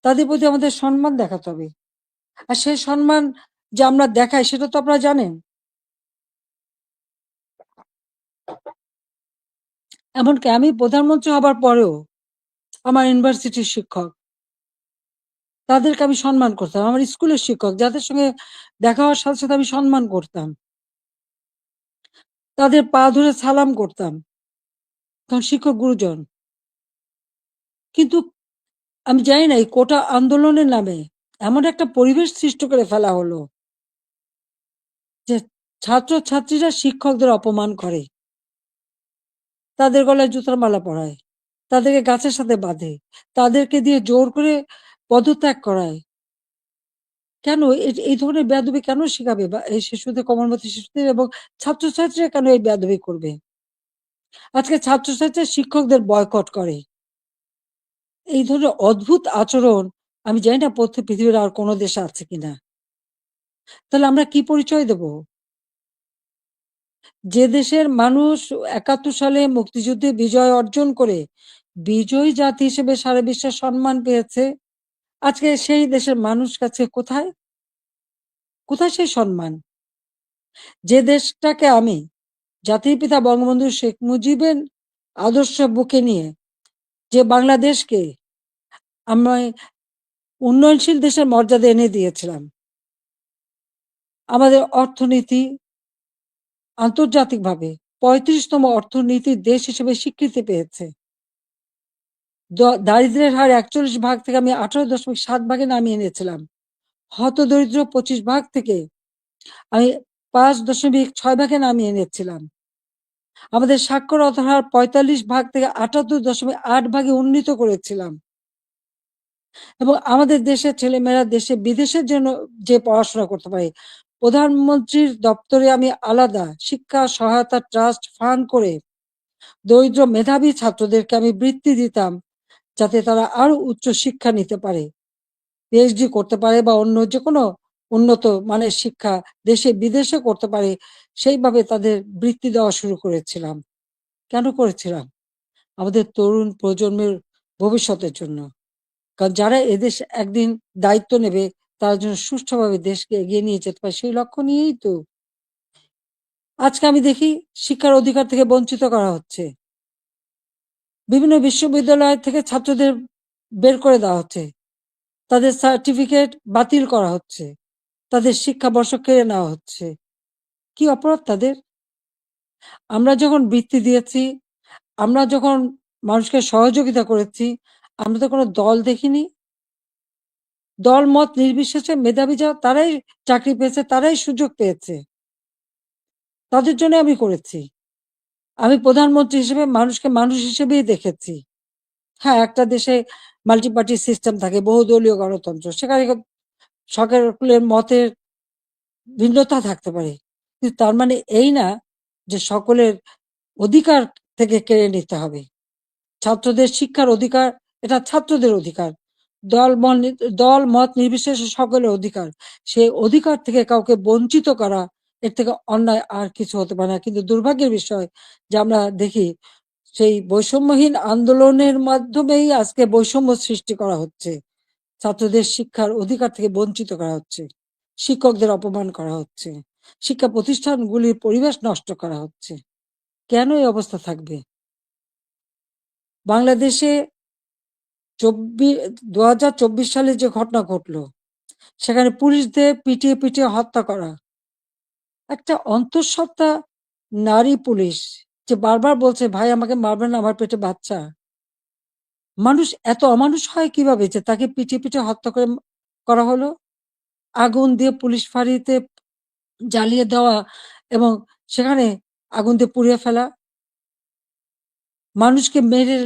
A: তাদের প্রতি আমাদের সম্মান দেখাতে হবে। আর সেই সম্মান যে আমরা দেখাই সেটা তো আপনারা জানেন। এমনকি আমি প্রধানমন্ত্রী হবার পরেও আমার ইউনিভার্সিটির শিক্ষক, তাদেরকে আমি সম্মান করতাম। আমার স্কুলের শিক্ষক যাদের সঙ্গে দেখা হওয়ার সাথে, সাথে আমি সম্মান করতাম। তাদের পা ধরে সালাম করতাম। কারণ শিক্ষক গুরুজন। কিন্তু আমি জানি না এই কোটা আন্দোলনের নামে এমন একটা পরিবেশ সৃষ্টি করে ফেলা হলো যে ছাত্র-ছাত্রীরা শিক্ষকদের অপমান করে। তাদের গলায় জুতার মালা পরায়। তাদেরকে গাছের সাথে বাঁধে। তাদেরকে দিয়ে জোর করে পদত্যাগ করায়। কেন এই ধরনের বেয়াদবি কেন শিখাবে বা এই শিশুদের কোমলমতি শিশুদের এবং ছাত্রছাত্রীরা কেন এই বেয়াদবি করবে? আজকে ছাত্রছাত্রীরা শিক্ষকদের বয়কট করে। এই ধরনের অদ্ভুত আচরণ আমি জানি না পৃথিবীর আর কোনো দেশে আছে কিনা। তাহলে আমরা কি পরিচয় দেব? যে দেশের মানুষ ৭১ সালে মুক্তিযুদ্ধে বিজয় অর্জন করে বিজয়ী জাতি হিসেবে সারা বিশ্বে সম্মান পেয়েছে, আজকে সেই দেশের মানুষ কাছে কোথায়? কোথায় সেই সম্মান? যে দেশটাকে আমি জাতির পিতা বঙ্গবন্ধু শেখ মুজিবের আদর্শ বুকে নিয়ে যে বাংলাদেশকে আমি উন্নয়নশীল দেশের মর্যাদা এনে দিয়েছিলাম। আমাদের অর্থনীতি আন্তর্জাতিকভাবে ৩৫তম অর্থনীতির দেশ হিসেবে স্বীকৃতি পেয়েছে। দারিদ্র্যের হার ৪১ ভাগ থেকে আমি ১৮.৭ ভাগে নামিয়ে এনেছিলাম। হতদরিদ্র ২৫ ভাগ থেকে আমি ৫.৬ ভাগে নামিয়ে এনেছিলাম। আমাদের সাক্ষরতার হার ৪৫ ভাগ থেকে ৭৮.৮ ভাগে উন্নীত করেছিলাম। এবং আমাদের দেশের ছেলেমেয়েরা দেশে বিদেশের জন্য যে পড়াশোনা করতে পারে, প্রধানমন্ত্রীর দপ্তরে আমি আলাদা শিক্ষা সহায়তা ট্রাস্ট ফান্ড করে দরিদ্র মেধাবী ছাত্রদেরকে আমি বৃত্তি দিতাম, যাতে তারা আরো উচ্চ শিক্ষা নিতে পারে, পিএইচডি করতে পারে বা অন্য যে কোনো উন্নত মানের শিক্ষা দেশে বিদেশে করতে পারে। সেইভাবে তাদের বৃত্তি দেওয়া শুরু করেছিলাম। কেন করেছিলাম? আমাদের তরুণ প্রজন্মের ভবিষ্যতের জন্য। কারণ যারা এদেশ একদিন দায়িত্ব নেবে, তারা যেন সুষ্ঠুভাবে দেশকে এগিয়ে নিয়ে যেতে পারে, সেই লক্ষ্য নিয়েই তো। আজকে আমি দেখি শিক্ষার অধিকার থেকে বঞ্চিত করা হচ্ছে। বিভিন্ন বিশ্ববিদ্যালয় থেকে ছাত্রদের বের করে দেওয়া হচ্ছে, তাদের সার্টিফিকেট বাতিল করা হচ্ছে, তাদের শিক্ষাবর্ষ কেড়ে নেওয়া হচ্ছে। কি অপরাধ তাদের? আমরা যখন বৃত্তি দিয়েছি, আমরা যখন মানুষকে সহযোগিতা করেছি, আমরা তো কোনো দল দেখিনি। দল মত নির্বিশেষে মেধাবী যারা তারাই চাকরি পেয়েছে, তারাই সুযোগ পেয়েছে। তাদের জন্য আমি করেছি। আমি প্রধানমন্ত্রী হিসেবে মানুষকে মানুষ হিসেবেই দেখেছি। হ্যাঁ, একটা দেশে মাল্টি পার্টি সিস্টেম থাকে, বহুদলীয় গণতন্ত্র। সেখানে সকলের মতের ভিন্নতা থাকতে পারে। কিন্তু তার মানে এই না যে সকলের অধিকার থেকে কেড়ে নিতে হবে। ছাত্রদের শিক্ষার অধিকার, এটা ছাত্রদের অধিকার। দল মত নির্বিশেষে সকলের অধিকার। সেই অধিকার থেকে কাউকে বঞ্চিত করা, এর থেকে অন্যায় আর কিছু হতে পারে না। কিন্তু দুর্ভাগ্যের বিষয় যে আমরা দেখি সেই বৈষম্যহীন আন্দোলনের মাধ্যমেই আজকে বৈষম্য সৃষ্টি করা হচ্ছে। ছাত্রদের শিক্ষার অধিকার থেকে বঞ্চিত করা হচ্ছে, শিক্ষকদের অপমান করা হচ্ছে, শিক্ষা প্রতিষ্ঠানগুলির পরিবেশ নষ্ট করা হচ্ছে। কেন এই অবস্থা থাকবে? বাংলাদেশে ২০২৪ সালে যে ঘটনা ঘটলো, সেখানে পুলিশদের পিটিয়ে পিটিয়ে হত্যা করা, একটা অন্তঃসত্ত্বা নারী পুলিশ যে বারবার বলছে, ভাই আমাকে মারবেন না, আমার পেটে বাচ্চা। মানুষ এত অমানুষ হয় কিভাবে যে তাকে পিটিয়ে পিটিয়ে হত্যা করা হলো? আগুন দিয়ে পুলিশ ফাঁড়িতে জ্বালিয়ে দেওয়া এবং সেখানে আগুন দিয়ে পুড়িয়ে ফেলা, মানুষকে মেরে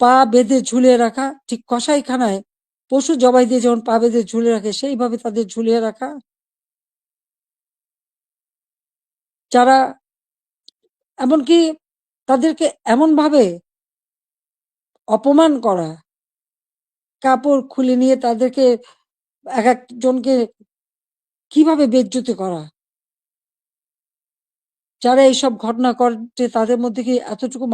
A: পা বেঁধে ঝুলিয়ে রাখা, ঠিক কসাইখানায় পশু জবাই দিয়ে যেমন পা বেঁধে ঝুলিয়ে রাখে, সেইভাবে তাদের ঝুলিয়ে রাখা। যারা এমনকি তাদেরকে এমনভাবে অপমান করা, কাপড় খুলে নিয়ে তাদেরকে এক একজনকে কিভাবে বেইজ্জতি করা। যারা এইসব ঘটনা ঘটে তাদের মধ্যে কি এতটুকু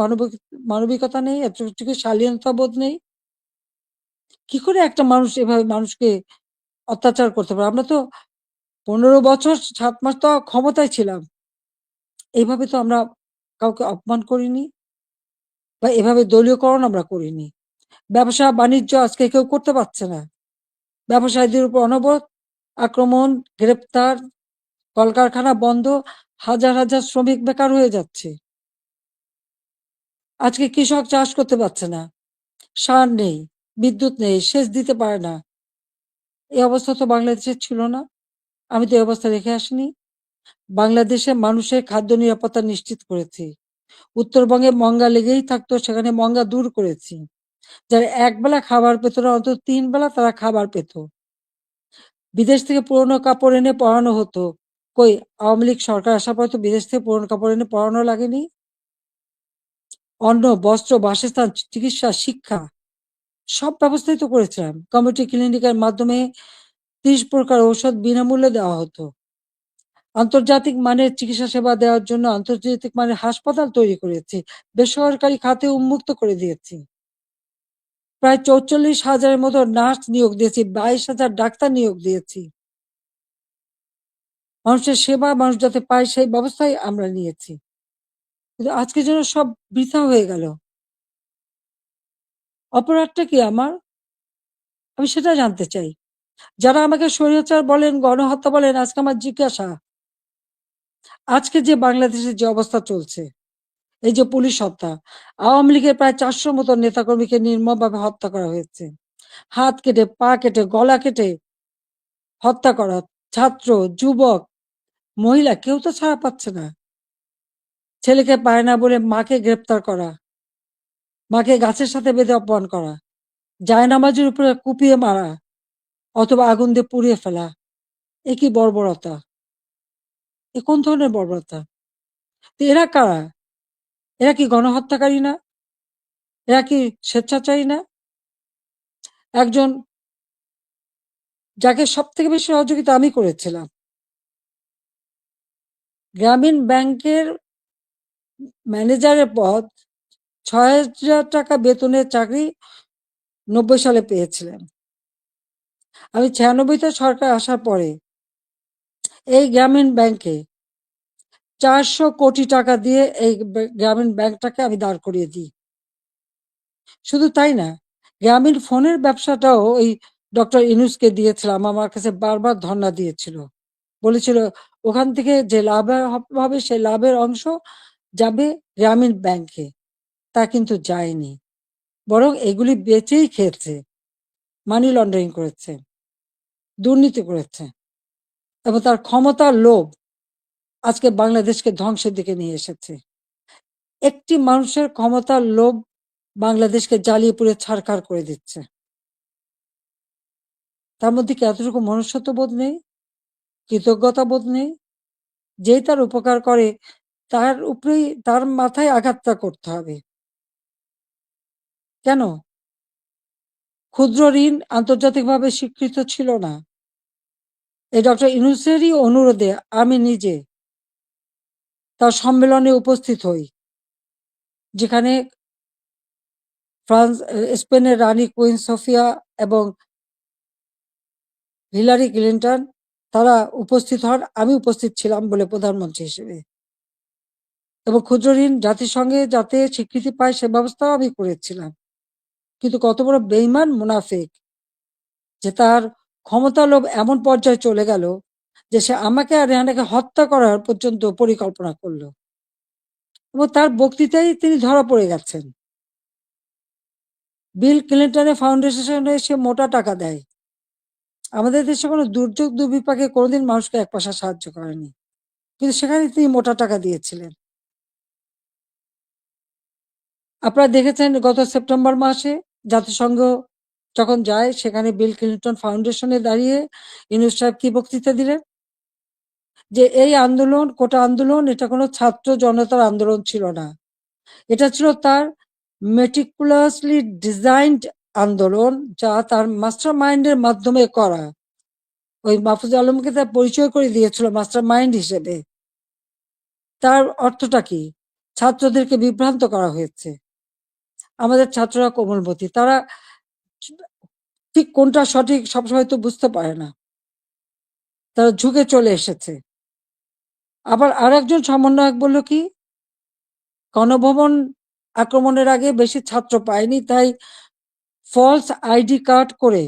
A: মানবিকতা নেই, এতটুকু শালীনতা বোধ নেই? কি করে একটা মানুষ এভাবে মানুষকে অত্যাচার করতে পারে? আমরা তো ১৫ বছর ৭ মাস তো ক্ষমতায় ছিলাম। এইভাবে তো আমরা কাউকে অপমান করিনি বা এভাবে দলীয়করণ আমরা করিনি। ব্যবসা বাণিজ্য আজকে কেউ করতে পারছে না। ব্যবসায়ীদের উপর অনবরত আক্রমণ, গ্রেপ্তার, কলকারখানা বন্ধ, হাজার হাজার শ্রমিক বেকার হয়ে যাচ্ছে। আজকে কৃষক চাষ করতে পারছে না, সার নেই, বিদ্যুৎ নেই, সেচ দিতে পারে না। এই অবস্থা তো বাংলাদেশের ছিল না। আমি তো এই অবস্থা রেখে আসিনি। বাংলাদেশে মানুষের খাদ্য নিরাপত্তা নিশ্চিত করেছি। উত্তরবঙ্গে মঙ্গা লেগেই থাকতো, সেখানে মঙ্গা দূর করেছি। যারা একবেলা খাবার পেত না, অন্তত ৩ বেলা তারা খাবার পেত। বিদেশ থেকে পুরনো কাপড় এনে পরানো হতো। কই, আওয়ামী লীগ সরকার আসার পর তো বিদেশ থেকে পুরনো কাপড় এনে পরানো লাগেনি। অন্ন, বস্ত্র, বাসস্থান, চিকিৎসা, শিক্ষা, সব ব্যবস্থাই তো করেছিলাম। কমিউনিটি ক্লিনিকের মাধ্যমে 30 প্রকার ঔষধ বিনামূল্যে দেওয়া হতো। আন্তর্জাতিক মানের চিকিৎসা সেবা দেওয়ার জন্য আন্তর্জাতিক মানের হাসপাতাল তৈরি করেছি। বেসরকারি খাতে উন্মুক্ত করে দিয়েছি। প্রায় ৪৪,০০০-এর মতো নার্স নিয়োগ দিয়েছি, ২২,০০০ ডাক্তার নিয়োগ দিয়েছি। মানুষের সেবা মানুষ যাতে পায় সেই ব্যবস্থাই আমরা নিয়েছি। কিন্তু আজকে যেন সব বৃথা হয়ে গেল। অপরাধটা কি আমার? আমি সেটা জানতে চাই। যারা আমাকে স্বৈরাচার বলেন, গণহত্যা বলেন, আজকে আমার জিজ্ঞাসা, আজকে যে বাংলাদেশের যে অবস্থা চলছে, এই যে পুলিশ হত্যা, আওয়ামী লীগের প্রায় ৪০০ মতো নেতাকর্মীকে নির্মমভাবে হত্যা করা হয়েছে। হাত কেটে, পা কেটে, গলা কেটে হত্যা করা। ছাত্র, যুবক, মহিলা কেউ তো ছাড়া পাচ্ছে না। ছেলেকে পায় না বলে মাকে গ্রেপ্তার করা, মাকে গাছের সাথে বেঁধে অপমান করা, জায়নামাজের উপরে কুপিয়ে মারা অথবা আগুন দিয়ে পুড়িয়ে ফেলা। এ কি বর্বরতা? এ কোন ধরনের বর্বরতা? তো এরা কারা? এরা কি গণহত্যাকারী না? এরা কি স্বেচ্ছাচারী না? একজন যাকে সব থেকে বেশি সহযোগিতা আমি করেছিলাম, গ্রামীণ ব্যাংকের ম্যানেজারের পদ, ৬,০০০ টাকা বেতনের চাকরি ৯০ সালে পেয়েছিলেন। আমি ৯৬-তে সরকার আসার পরে এই গ্রামীণ ব্যাংকে ৪০০ কোটি টাকা দিয়ে এই গ্রামীণ ব্যাংকটাকে আমি দাঁড় করিয়ে দিই। শুধু তাই না, গ্রামীণ ফোনের ব্যবসাটাও ওই ডক্টর ইউনূসকে দিয়েছিলাম। আমার কাছে বারবার ধর্ণা দিয়েছিল। বলেছিল ওখান থেকে যে লাভ হবে সেই লাভের অংশ যাবে গ্রামীণ ব্যাংকে। তা কিন্তু যায়নি। বরং এগুলি বেচেই খেয়েছে, মানি লন্ডারিং করেছে, দুর্নীতি করেছে এবং তার ক্ষমতার লোভ আজকে বাংলাদেশকে ধ্বংসের দিকে নিয়ে এসেছে। একটি মানুষের ক্ষমতার লোভ বাংলাদেশকে জ্বালিয়ে পুড়ে ছারখার করে দিচ্ছে। তার মধ্যে কি এতটুকু মনুষ্যত্ব বোধ নেই? কৃতজ্ঞতা বোধ নেই? যেই তার উপকার করে তার উপরেই তার মাথায় আঘাতটা করতে হবে। কেন? ক্ষুদ্র ঋণ আন্তর্জাতিকভাবে স্বীকৃত ছিল না। এই ডক্টর ইউনূসেরই অনুরোধে আমি নিজে তার সম্মেলনে উপস্থিত হই, যেখানে স্পেনের রানী কুইন সোফিয়া এবং হিলারি ক্লিন্টন তারা উপস্থিত হন। আমি উপস্থিত ছিলাম বলে প্রধানমন্ত্রী হিসেবে। এবং ক্ষুদ্র ঋণ জাতিসংঘে যাতে স্বীকৃতি পায় সে ব্যবস্থাও আমি করেছিলাম। কিন্তু কত বড় বেঈমান মুনাফিক যে তার ক্ষমতা লোভ এমন পর্যায়ে চলে গেল যে সে আমাকে আর রেহানাকে হত্যা করার পর্যন্ত পরিকল্পনা করলো এবং তার বক্তৃতায় তিনি ধরা পড়ে গেছেন। বিল ক্লিন্টনের ফাউন্ডেশনে সে মোটা টাকা দেয়। আমাদের দেশে কোনো দুর্যোগ দুর্বিপাকে কোনোদিন মানুষকে এক পয়সা সাহায্য করেনি, কিন্তু সেখানে তিনি মোটা টাকা দিয়েছিলেন। আপনারা দেখেছেন গত সেপ্টেম্বর মাসে জাতিসংঘ যখন যায় সেখানে বিল ক্লিন্টন ফাউন্ডেশনে দাঁড়িয়ে ইউনূস সাহেব কি বক্তৃতা দিলেন? যে এই আন্দোলন, কোটা আন্দোলন, এটা কোনো ছাত্র জনতার আন্দোলন ছিল না। এটা ছিল তার মেটিকুলাসলি ডিজাইনড আন্দোলন, যা তার মাস্টার মাইন্ডের মাধ্যমে করা। ওই মাহফুজ আলমকে তার পরিচয় করে দিয়েছিল মাস্টার মাইন্ড হিসেবে। তার অর্থটা কি? ছাত্রদেরকে বিভ্রান্ত করা হয়েছে। আমাদের ছাত্ররা কোমলমতি, তারা ঠিক কোনটা সঠিক সবসময় তো বুঝতে পারে না, তারা ঝুঁকে চলে এসেছে। আবার আর একজন সমন্বয়ক বলল কি, গণভবন আক্রমণের আগে বেশি ছাত্র পায়নি, তাই ফলস আইডি কার্ড করে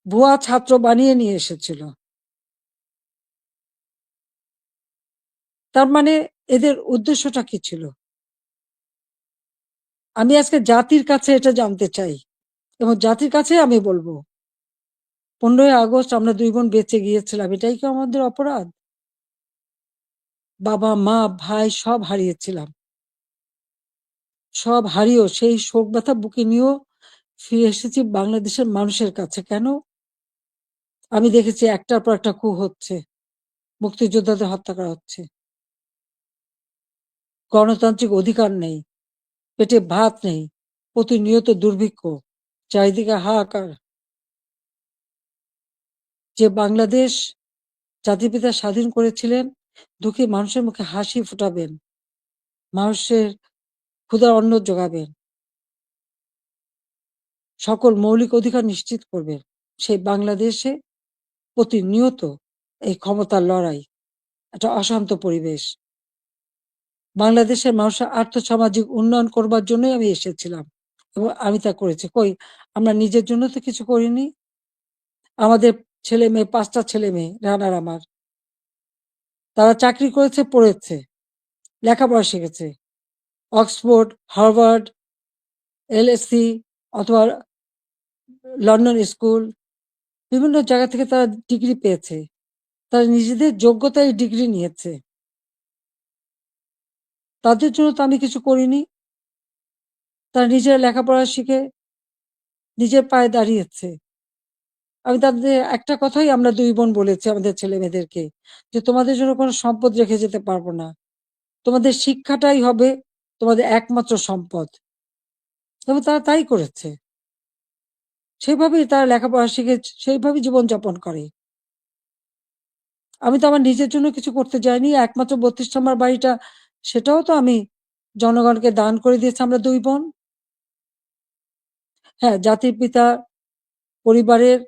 A: ভুয়া ছাত্র বানিয়ে নিয়ে এসেছিল। তার মানে এদের উদ্দেশ্যটা কি ছিল? আমি আজকে জাতির কাছে এটা জানতে চাই এবং জাতির কাছে আমি বলবো, 15ই আগস্ট আমরা 2 বোন বেঁচে গিয়েছিলাম, এটাই কি আমাদের অপরাধ? বাবা, মা, ভাই সব হারিয়েছিলাম। সব হারিয়েও সেই শোক ব্যথা বুকে নিয়েও ফিরে এসেছি বাংলাদেশের মানুষের কাছে। কেন? আমি দেখেছি একটার পর একটা coup হচ্ছে, মুক্তিযোদ্ধাদের হত্যা করা হচ্ছে, গণতান্ত্রিক অধিকার নেই, পেটে ভাত নেই, প্রতিনিয়ত দুর্ভিক্ষ, চারিদিকে হাহাকার। যে বাংলাদেশ জাতির পিতা স্বাধীন করেছিলেন, দুঃখী মানুষের মুখে হাসি ফোটাবেন, মানুষের ক্ষুধার অন্ন যোগাবেন, সকল মৌলিক অধিকার নিশ্চিত করবেন। সেই বাংলাদেশে প্রতিনিয়ত এই ক্ষমতার লড়াই, একটা অশান্ত পরিবেশ। বাংলাদেশের মানুষের আর্থসামাজিক উন্নয়ন করবার জন্যই আমি এসেছিলাম এবং আমি তা করেছি। কই আমরা নিজের জন্য তো কিছু করিনি। আমাদের ছেলে-মেয়ে ৫ টা ছেলে-মেয়ে রানার আমার। তারা চাকরি করেছে, পড়েছে, লেখাপড়া শিখেছে। অক্সফোর্ড, হার্ভার্ড, এলএসসি অথবা লন্ডন স্কুল, বিভিন্ন জায়গা থেকে তারা ডিগ্রি পেয়েছে। তারা নিজেদের যোগ্যতায় ডিগ্রি নিয়েছে। তাদের জন্য তো আমি কিছু করিনি। তারা নিজেরা লেখাপড়া শিখে নিজের পায়ে দাঁড়িয়েছে। আমি তাদের একটা কথাই আমরা ২ বোন বলেছি আমাদের ছেলেমেয়েদেরকে যে, "তোমাদের জন্য কোনো সম্পদ রেখে যেতে পারবো না। তোমাদের শিক্ষাটাই হবে তোমাদের একমাত্র সম্পদ।" এবং তারা তাই করেছে। সেভাবেই তারা লেখাপড়া শিখে সেইভাবেই জীবনযাপন করে। আমি তো আমার নিজের জন্য কিছু করতে যাইনি। একমাত্র ৩২ নম্বর বাড়িটা, সেটাও তো আমি জনগণকে দান করে দিয়েছি আমরা ২ বোন। হ্যাঁ, জাতির পিতা পরিবারের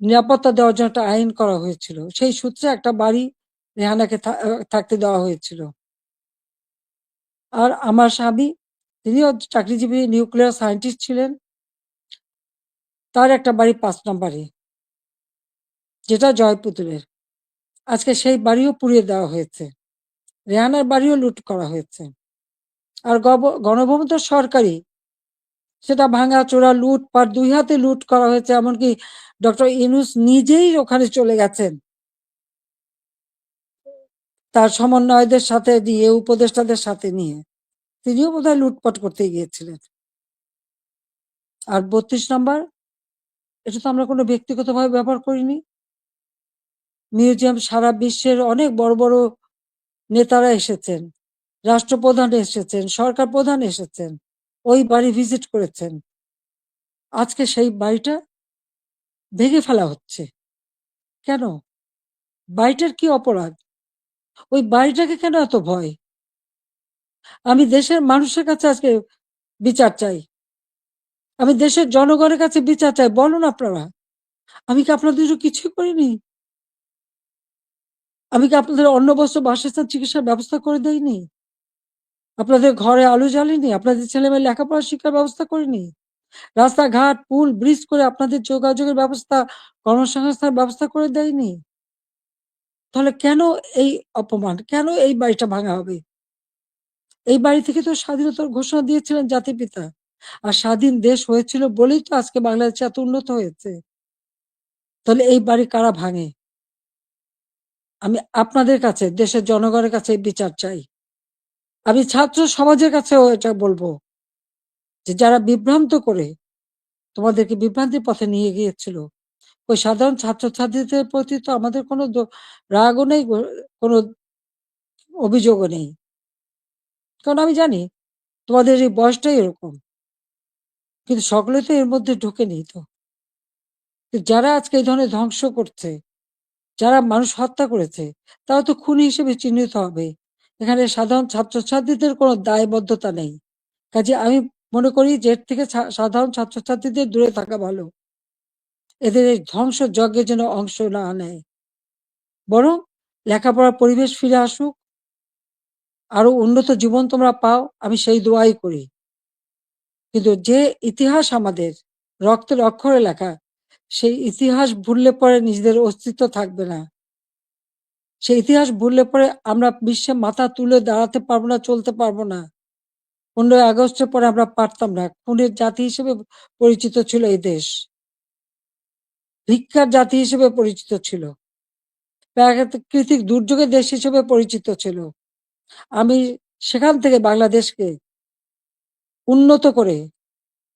A: নিরাপত্তা দেওয়ার জন্য একটা আইন করা হয়েছিল। সেই সূত্রে একটা বাড়ি রেহানাকে থাকতে দেওয়া হয়েছিল। আর আমার স্বামী, তিনিও চাকরিজীবী নিউক্লিয়ার সায়েন্টিস্ট ছিলেন। তার একটা বাড়ি ৫ নম্বরে, যেটা জয়পুতুলের। আজকে সেই বাড়িও পুড়িয়ে দেওয়া হয়েছে। রেহানার বাড়িও লুট করা হয়েছে। আর গণভবন তো সরকারি, সেটা ভাঙাচোরা, লুটপাট, ২ হাতে লুট করা হয়েছে। এমনকি ডক্টর ইউনূস নিজেই ওখানে চলে গেছেন তার সমন্বয়কদের সাথে নিয়ে, উপদেষ্টাদের সাথে নিয়ে। তিনিও বোধহয় লুটপাট করতে গিয়েছিলেন। আর ৩২ নম্বর, এটা তো আমরা কোনো ব্যক্তিগতভাবে ব্যবহার করিনি। মিউজিয়াম সারা বিশ্বের অনেক বড় বড় নেতারা এসেছেন, রাষ্ট্রপ্রধান এসেছেন, সরকার প্রধান এসেছেন, ওই বাড়ি ভিজিট করেছেন। আজকে সেই বাড়িটা ভেঙে ফেলা হচ্ছে। কেন? বাড়িটার কি অপরাধ? ওই বাড়িটাকে কেন এত ভয়? আমি দেশের মানুষের কাছে আজকে বিচার চাই। আমি দেশের জনগণের কাছে বিচার চাই। বলুন আপনারা, আমি কি আপনাদের জন্য কিছুই করিনি? আমি কি আপনাদের অন্ন, বস্ত্র, বাসস্থান, চিকিৎসার ব্যবস্থা করে দেইনি? আপনাদের ঘরে আলো জ্বালিনি? আপনাদের ছেলেমেয়ের লেখাপড়া শিক্ষার ব্যবস্থা করিনি? রাস্তাঘাট, পুল, ব্রিজ করে আপনাদের যোগাযোগের ব্যবস্থা, কর্মসংস্থানের ব্যবস্থা করে দেয়নি? তাহলে কেন এই অপমান? কেন এই বাড়িটা ভাঙা হবে? এই বাড়ি থেকে তো স্বাধীনতার ঘোষণা দিয়েছিলেন জাতির পিতা। আর স্বাধীন দেশ হয়েছিল বলেই তো আজকে বাংলাদেশ এত উন্নত হয়েছে। তাহলে এই বাড়ি কারা ভাঙে? আমি আপনাদের কাছে, দেশের জনগণের কাছে এই বিচার চাই। আমি ছাত্র সমাজের কাছেও এটা বলব যে, যারা বিভ্রান্ত করে তোমাদেরকে বিভ্রান্তির পথে নিয়ে গিয়েছিল, ওই সাধারণ ছাত্রছাত্রীদের প্রতি তো আমাদের কোনো রাগও নেই, কোনো অভিযোগও নেই। কারণ আমি জানি তোমাদের এই বয়সটাই এরকম। কিন্তু সকলে তো এর মধ্যে ঢোকেনি তো। যারা আজকে এই ধরনের ধ্বংস করছে, যারা মানুষ হত্যা করেছে, তারা তো খুনি হিসেবে চিহ্নিত হবে। এখানে সাধারণ ছাত্রছাত্রীদের কোনো দায়বদ্ধতা নেই। কাজে আমি মনে করি যে, এর থেকে সাধারণ ছাত্রছাত্রীদের দূরে থাকা ভালো। এদের এই ধ্বংসযজ্ঞে যেন অংশ না নেয়। বরং লেখাপড়ার পরিবেশ ফিরে আসুক, আরো উন্নত জীবন তোমরা পাও, আমি সেই দোয়াই করি। কিন্তু যে ইতিহাস আমাদের রক্তের অক্ষরে লেখা, সেই ইতিহাস ভুললে পরে নিজেদের অস্তিত্ব থাকবে না। সেই ইতিহাস ভুললে পরে আমরা বিশ্বে মাথা তুলে দাঁড়াতে পারবো না, চলতে পারবো না। ১৫ই আগস্টের পরে আমরা পারতাম না। খুনের জাতি হিসেবে পরিচিত ছিল এই দেশ। ভিক্ষার জাতি হিসেবে পরিচিত ছিল। প্রাকৃতিক দুর্যোগের দেশ হিসেবে পরিচিত ছিল। আমি সেখান থেকে বাংলাদেশকে উন্নত করে,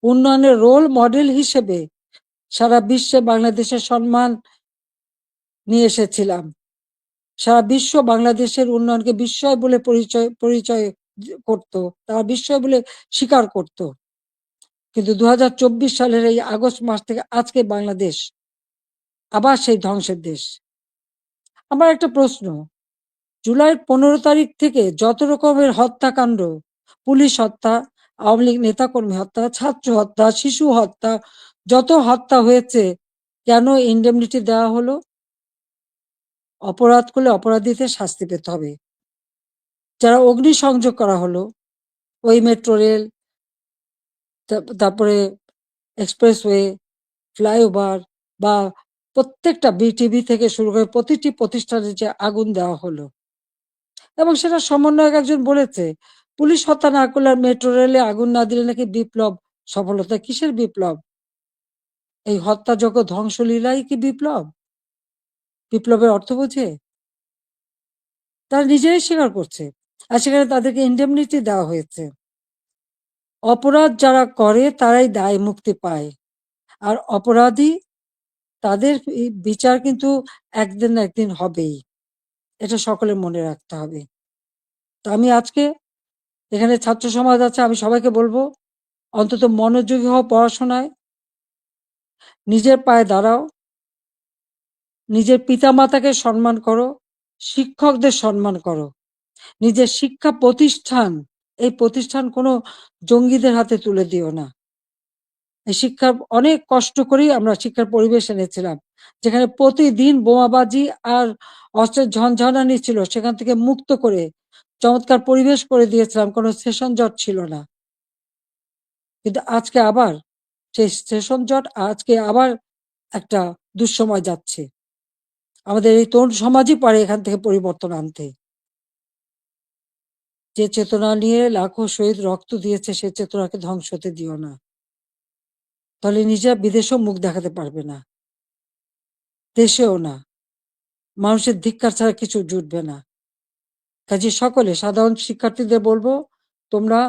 A: উন্নয়নের রোল মডেল হিসেবে সারা বিশ্বে বাংলাদেশের সম্মান নিয়ে এসেছিলাম। সারা বিশ্ব বাংলাদেশের উন্নয়নকে বিস্ময় বলে পরিচয় পরিচয় করত। তারা বিস্ময় বলে স্বীকার করত। কিন্তু 2024 সালের এই আগস্ট মাস থেকে আজকে বাংলাদেশ আবার সেই ধ্বংসের দেশ। আমার একটা প্রশ্ন, জুলাইয়ের 15 তারিখ থেকে যত রকমের হত্যাকাণ্ড, পুলিশ হত্যা, আওয়ামী লীগ নেতাকর্মী হত্যা, ছাত্র হত্যা, শিশু হত্যা, যত হত্যা হয়েছে, কেন ইন্ডেমনিটি দেওয়া হলো? অপরাধ করলে অপরাধীদের শাস্তি পেতে হবে। যারা অগ্নিসংযোগ করা হলো, ওই মেট্রো রেল, তারপরে এক্সপ্রেসওয়ে, ফ্লাইওভার বা প্রত্যেকটা বিটিভি থেকে শুরু করে প্রতিটি প্রতিষ্ঠানে যে আগুন দেওয়া হলো, এবং সেটা সমন্বয়ক একজন বলেছে, পুলিশ হত্যা না করলে আর মেট্রো রেলে আগুন না দিলে নাকি বিপ্লব সফলতা। কিসের বিপ্লব? এই হত্যাযজ্ঞ ধ্বংসলীলাই কি বিপ্লব? বিপ্লবের অর্থ বোঝে? তারা নিজেরাই স্বীকার করছে, আর সেখানে তাদেরকে ইন্ডেমনিটি দেওয়া হয়েছে। অপরাধ যারা করে তারাই দায় মুক্তি পায়, আর অপরাধী তাদের বিচার কিন্তু একদিন না একদিন হবেই। এটা সকলের মনে রাখতে হবে। তো আমি আজকে এখানে ছাত্র সমাজ আছে, আমি সবাইকে বলবো অন্তত মনোযোগী হও পড়াশোনায়, নিজের পায়ে দাঁড়াও, নিজের পিতামাতাকে সম্মান করো, শিক্ষকদের সম্মান করো, নিজের শিক্ষা প্রতিষ্ঠান, এই প্রতিষ্ঠান কোনো জঙ্গিদের হাতে তুলে দিও না। এই শিক্ষার অনেক কষ্ট করেই আমরা শিক্ষার পরিবেশ এনেছিলাম, যেখানে প্রতিদিন বোমাবাজি আর অস্ত্রের ঝনঝনানি ছিল, সেখান থেকে মুক্ত করে চমৎকার পরিবেশ করে দিয়েছিলাম, কোনো সেশন জট ছিল না। কিন্তু আজকে আবার সেই সেশন জট, আজকে আবার একটা দুঃসময় যাচ্ছে। আমাদের এই তরুণ সমাজই পারে এখান থেকে পরিবর্তন আনতে। যে চেতনা নিয়ে লাখো শহীদ রক্ত দিয়েছে, সে চেতনাকে ধ্বংস হতে দিও না, তাহলে নিজেরা বিদেশেও মুখ দেখাতে পারবে না, দেশেও না। মানুষের ধিক্কার ছাড়া কিছু জুটবে না। কাজে সকলে সাধারণ শিক্ষার্থীদের বলবো, তোমরা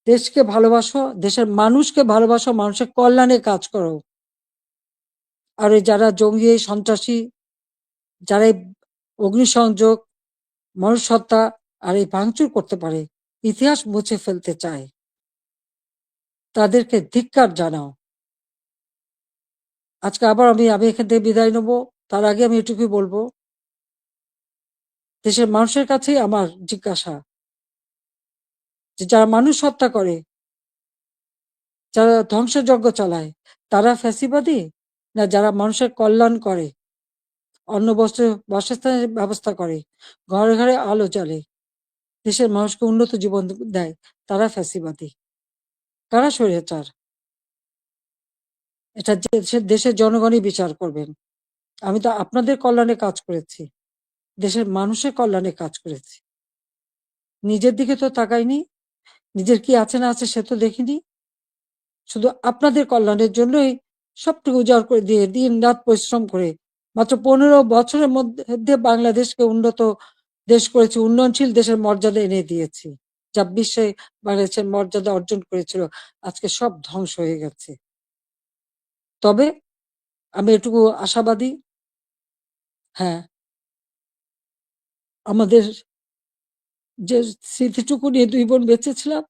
A: দেশকে ভালোবাসো, দেশের মানুষকে ভালোবাসো, মানুষের কল্যাণে কাজ করো। আর ওই যারা জঙ্গি সন্ত্রাসী, যারা অগ্নিসংযোগ, মানুষ হত্যা আর এই ভাঙচুর করতে পারে, ইতিহাস মুছে ফেলতে চায়, তাদেরকে ধিক্কার জানাও। আজকে আবার আমি এখান থেকে বিদায় নেবো। তার আগে আমি এটুকুই বলবো, দেশের মানুষের কাছেই আমার জিজ্ঞাসা, যে যারা মানুষ হত্যা করে, যারা ধ্বংসযজ্ঞ চালায়, তারা ফ্যাসিবাদী, না যারা মানুষের কল্যাণ করে, অন্ন বস্ত্র বাসস্থানের ব্যবস্থা করে, ঘরে ঘরে আলো জ্বালে, দেশের মানুষকে উন্নত জীবন দেয়, তারা ফ্যাসিবাদী? কারা স্বৈরাচার? এটা দেশের জনগণই বিচার করবেন। আমি তো আপনাদের কল্যাণে কাজ করেছি, দেশের মানুষের কল্যাণে কাজ করেছি, নিজের দিকে তো তাকাইনি, নিজের কি আছে না আছে সে তো দেখিনি। শুধু আপনাদের কল্যাণের জন্যই সবটুকু উজাড় করে দিয়ে দিন রাত পরিশ্রম করে মাত্র 15 বছরের মধ্যে বাংলাদেশকে উন্নত দেশ করেছি, উন্নয়নশীল দেশের মর্যাদা এনে দিয়েছি, যা বিশ্বে বাংলাদেশের মর্যাদা অর্জন করেছিল, আজকে সব ধ্বংস হয়ে গেছে। তবে আমি এটুকু আশাবাদী, হ্যাঁ, আমাদের যে স্মৃতিটুকু নিয়ে দুই বোন বেঁচেছিলাম,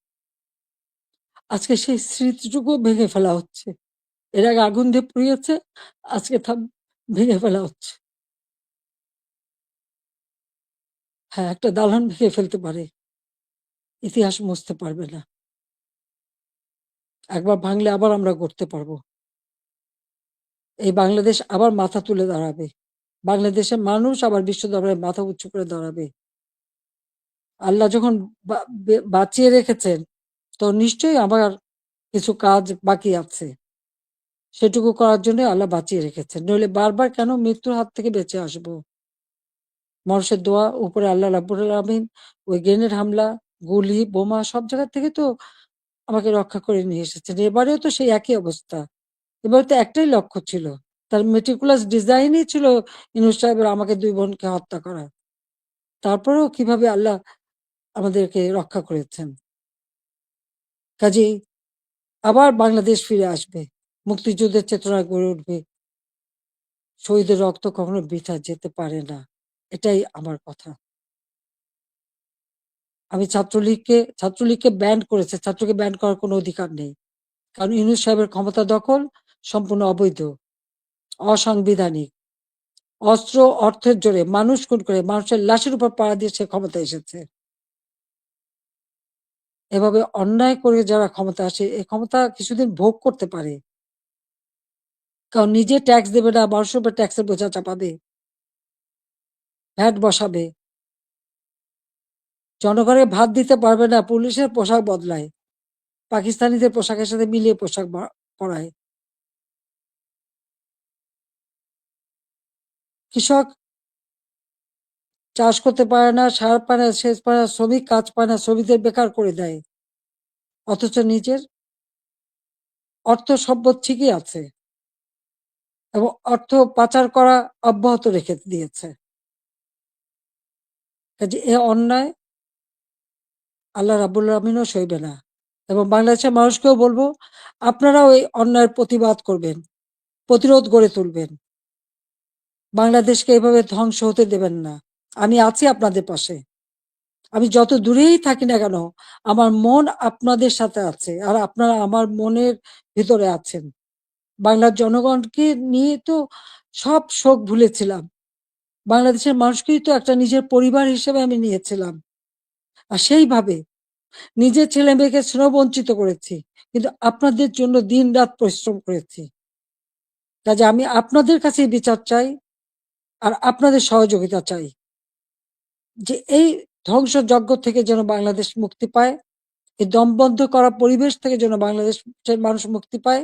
A: আজকে সেই স্মৃতিটুকু ভেঙে ফেলা হচ্ছে। এর আগে আগুন দিয়ে পুড়িয়েছে, আজকে তা ভেঙে ফেলা হচ্ছে। হ্যাঁ, একটা দালান ভেঙে ফেলতে পারে, ইতিহাস মুছতে পারবে না। একবার ভাঙলে আবার আমরা গড়তে পারবো। এই বাংলাদেশ আবার মাথা তুলে দাঁড়াবে, বাংলাদেশের মানুষ আবার বিশ্ব দরবারে মাথা উঁচু করে দাঁড়াবে। আল্লাহ যখন বাঁচিয়ে রেখেছেন, তো নিশ্চয়ই আমার কিছু কাজ বাকি আছে, সেটুকু করার জন্য আল্লাহ বাঁচিয়ে রেখেছেন, নইলে বারবার কেন মৃত্যুর হাত থেকে বেঁচে আসবো? মানুষের দোয়া, উপরে আল্লাহ রাব্বুল আলামিন ওই গ্রেনেড হামলা, গুলি, বোমা সব জায়গা থেকে তো আমাকে রক্ষা করে নিয়ে এসেছেন। এবারেও তো সেই একই অবস্থা। এবার তো একটাই লক্ষ্য ছিল, তার মেটিকুলাস ডিজাইনই ছিল ইউনূস সাহেবের আমাকে দুই বোনকে হত্যা করা। তারপরেও কিভাবে আল্লাহ আমাদেরকে রক্ষা করেছেন। কাজেই আবার বাংলাদেশ ফিরে আসবে, মুক্তিযুদ্ধের চেতনা গড়ে উঠবে, শহীদের রক্ত কখনো বৃথা যেতে পারে না, এটাই আমার কথা। আমি ছাত্রলীগকে ব্যান্ড করেছে, ছাত্রকে ব্যান্ড করার কোনো অধিকার নেই। কারণ ইউনূস সাহেবের ক্ষমতা দখল সম্পূর্ণ অবৈধ, অসাংবিধানিক। অস্ত্র, অর্থের জোরে মানুষ খুন করে মানুষের লাশের উপর পাড়া দিয়ে সে ক্ষমতায় এসেছে। এভাবে অন্যায় করে যারা ক্ষমতা আসে, এই ক্ষমতা কিছুদিন ভোগ করতে পারে। কারণ নিজে ট্যাক্স দেবে না, মানুষের উপর ট্যাক্সের বোঝা চাপাবে, ভ্যাট বসাবে। জনগণের ভাত দিতে পারবে না, পুলিশের পোশাক বদলায়, পাকিস্তানিদের পোশাকের সাথে মিলিয়ে পোশাক পরায়। কৃষক চাষ করতে পারে না, সার পায় না, সেচ পায় না, শ্রমিক কাজ পায় না, শ্রমিকদের বেকার করে দেয়। অথচ নিজের অর্থ সম্পদ ঠিকই আছে এবং অর্থ পাচার করা অব্যাহত রেখে দিয়েছে। কাজে এ অন্যায় আল্লাহ রাব্বুল আলামিনও সইবে না। এবং বাংলাদেশের মানুষকেও বলবো, আপনারাও এই অন্যায়ের প্রতিবাদ করবেন, প্রতিরোধ গড়ে তুলবেন। বাংলাদেশকে এভাবে ধ্বংস হতে দেবেন না। আমি আছি আপনাদের পাশে। আমি যত দূরেই থাকি না কেন, আমার মন আপনাদের সাথে আছে, আর আপনারা আমার মনের ভিতরে আছেন। বাংলার জনগণকে নিয়ে তো সব শোক ভুলেছিলাম। বাংলাদেশের মানুষকেই তো একটা নিজের পরিবার হিসেবে আমি নিয়েছিলাম। আর সেইভাবে নিজের ছেলে মেয়েকে স্নেহ বঞ্চিত করেছি, কিন্তু আপনাদের জন্য দিন রাত পরিশ্রম করেছি। কাজে আমি আপনাদের কাছে বিচার চাই, আর আপনাদের সহযোগিতা চাই, যে এই ধ্বংসযজ্ঞ থেকে যেন বাংলাদেশ মুক্তি পায়, এই দমবন্ধ করা পরিবেশ থেকে যেন বাংলাদেশের মানুষ মুক্তি পায়,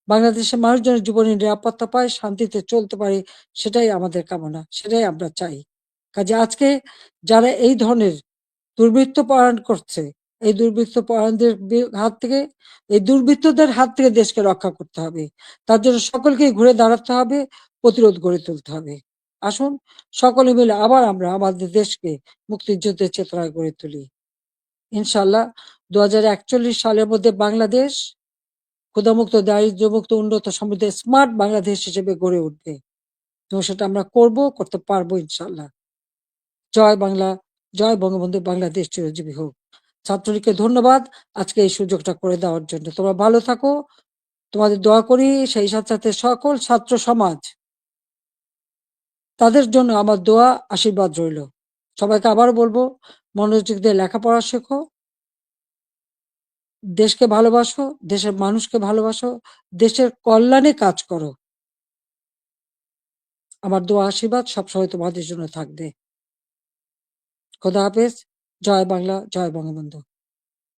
A: বাংলাদেশের মানুষ যেন জীবনের নিরাপত্তা পায়, শান্তিতে চলতে পারে, সেটাই আমাদের কামনা, সেটাই আমরা চাই। কাজে আজকে যারা এই ধরনের দুর্বৃত্ত পরায়ণ করছে, এই দুর্বৃত্ত পরায়ণদের হাত থেকে, এই দুর্বৃত্তদের হাত থেকে দেশকে রক্ষা করতে হবে। তার জন্য সকলকেই ঘুরে দাঁড়াতে হবে, প্রতিরোধ গড়ে তুলতে হবে। আসুন সকলে মিলে আবার আমরা আমাদের দেশকে মুক্তিযুদ্ধের চেতনায় গড়ে তুলি। ইনশাল্লাহ 2041 সালের মধ্যে বাংলাদেশ ক্ষুধামুক্ত, দারিদ্র্যমুক্ত, উন্নত, সমৃদ্ধ, স্মার্ট বাংলাদেশ হিসেবে গড়ে উঠবে এবং সেটা আমরা করতে পারবো ইনশাল্লাহ। জয় বাংলা, জয় বঙ্গবন্ধু, বাংলাদেশ চিরজীবী হোক। ছাত্রলীগকে ধন্যবাদ আজকে এই সুযোগটা করে দেওয়ার জন্য। তোমরা ভালো থাকো, তোমাদের দোয়া করি। সেই সাথে সাথে সকল ছাত্র সমাজ, তাদের জন্য আমার দোয়া, আশীর্বাদ রইল। সবাইকে আবারও বলবো, মনোযোগ দিয়ে লেখাপড়া শেখো, দেশকে ভালোবাসো, দেশের মানুষকে ভালোবাসো, দেশের কল্যাণে কাজ করো। আমার দোয়া আশীর্বাদ সবসময় তোমাদের জন্য থাকবে। খোদা হাফেজ। জয় বাংলা, জয় বঙ্গবন্ধু।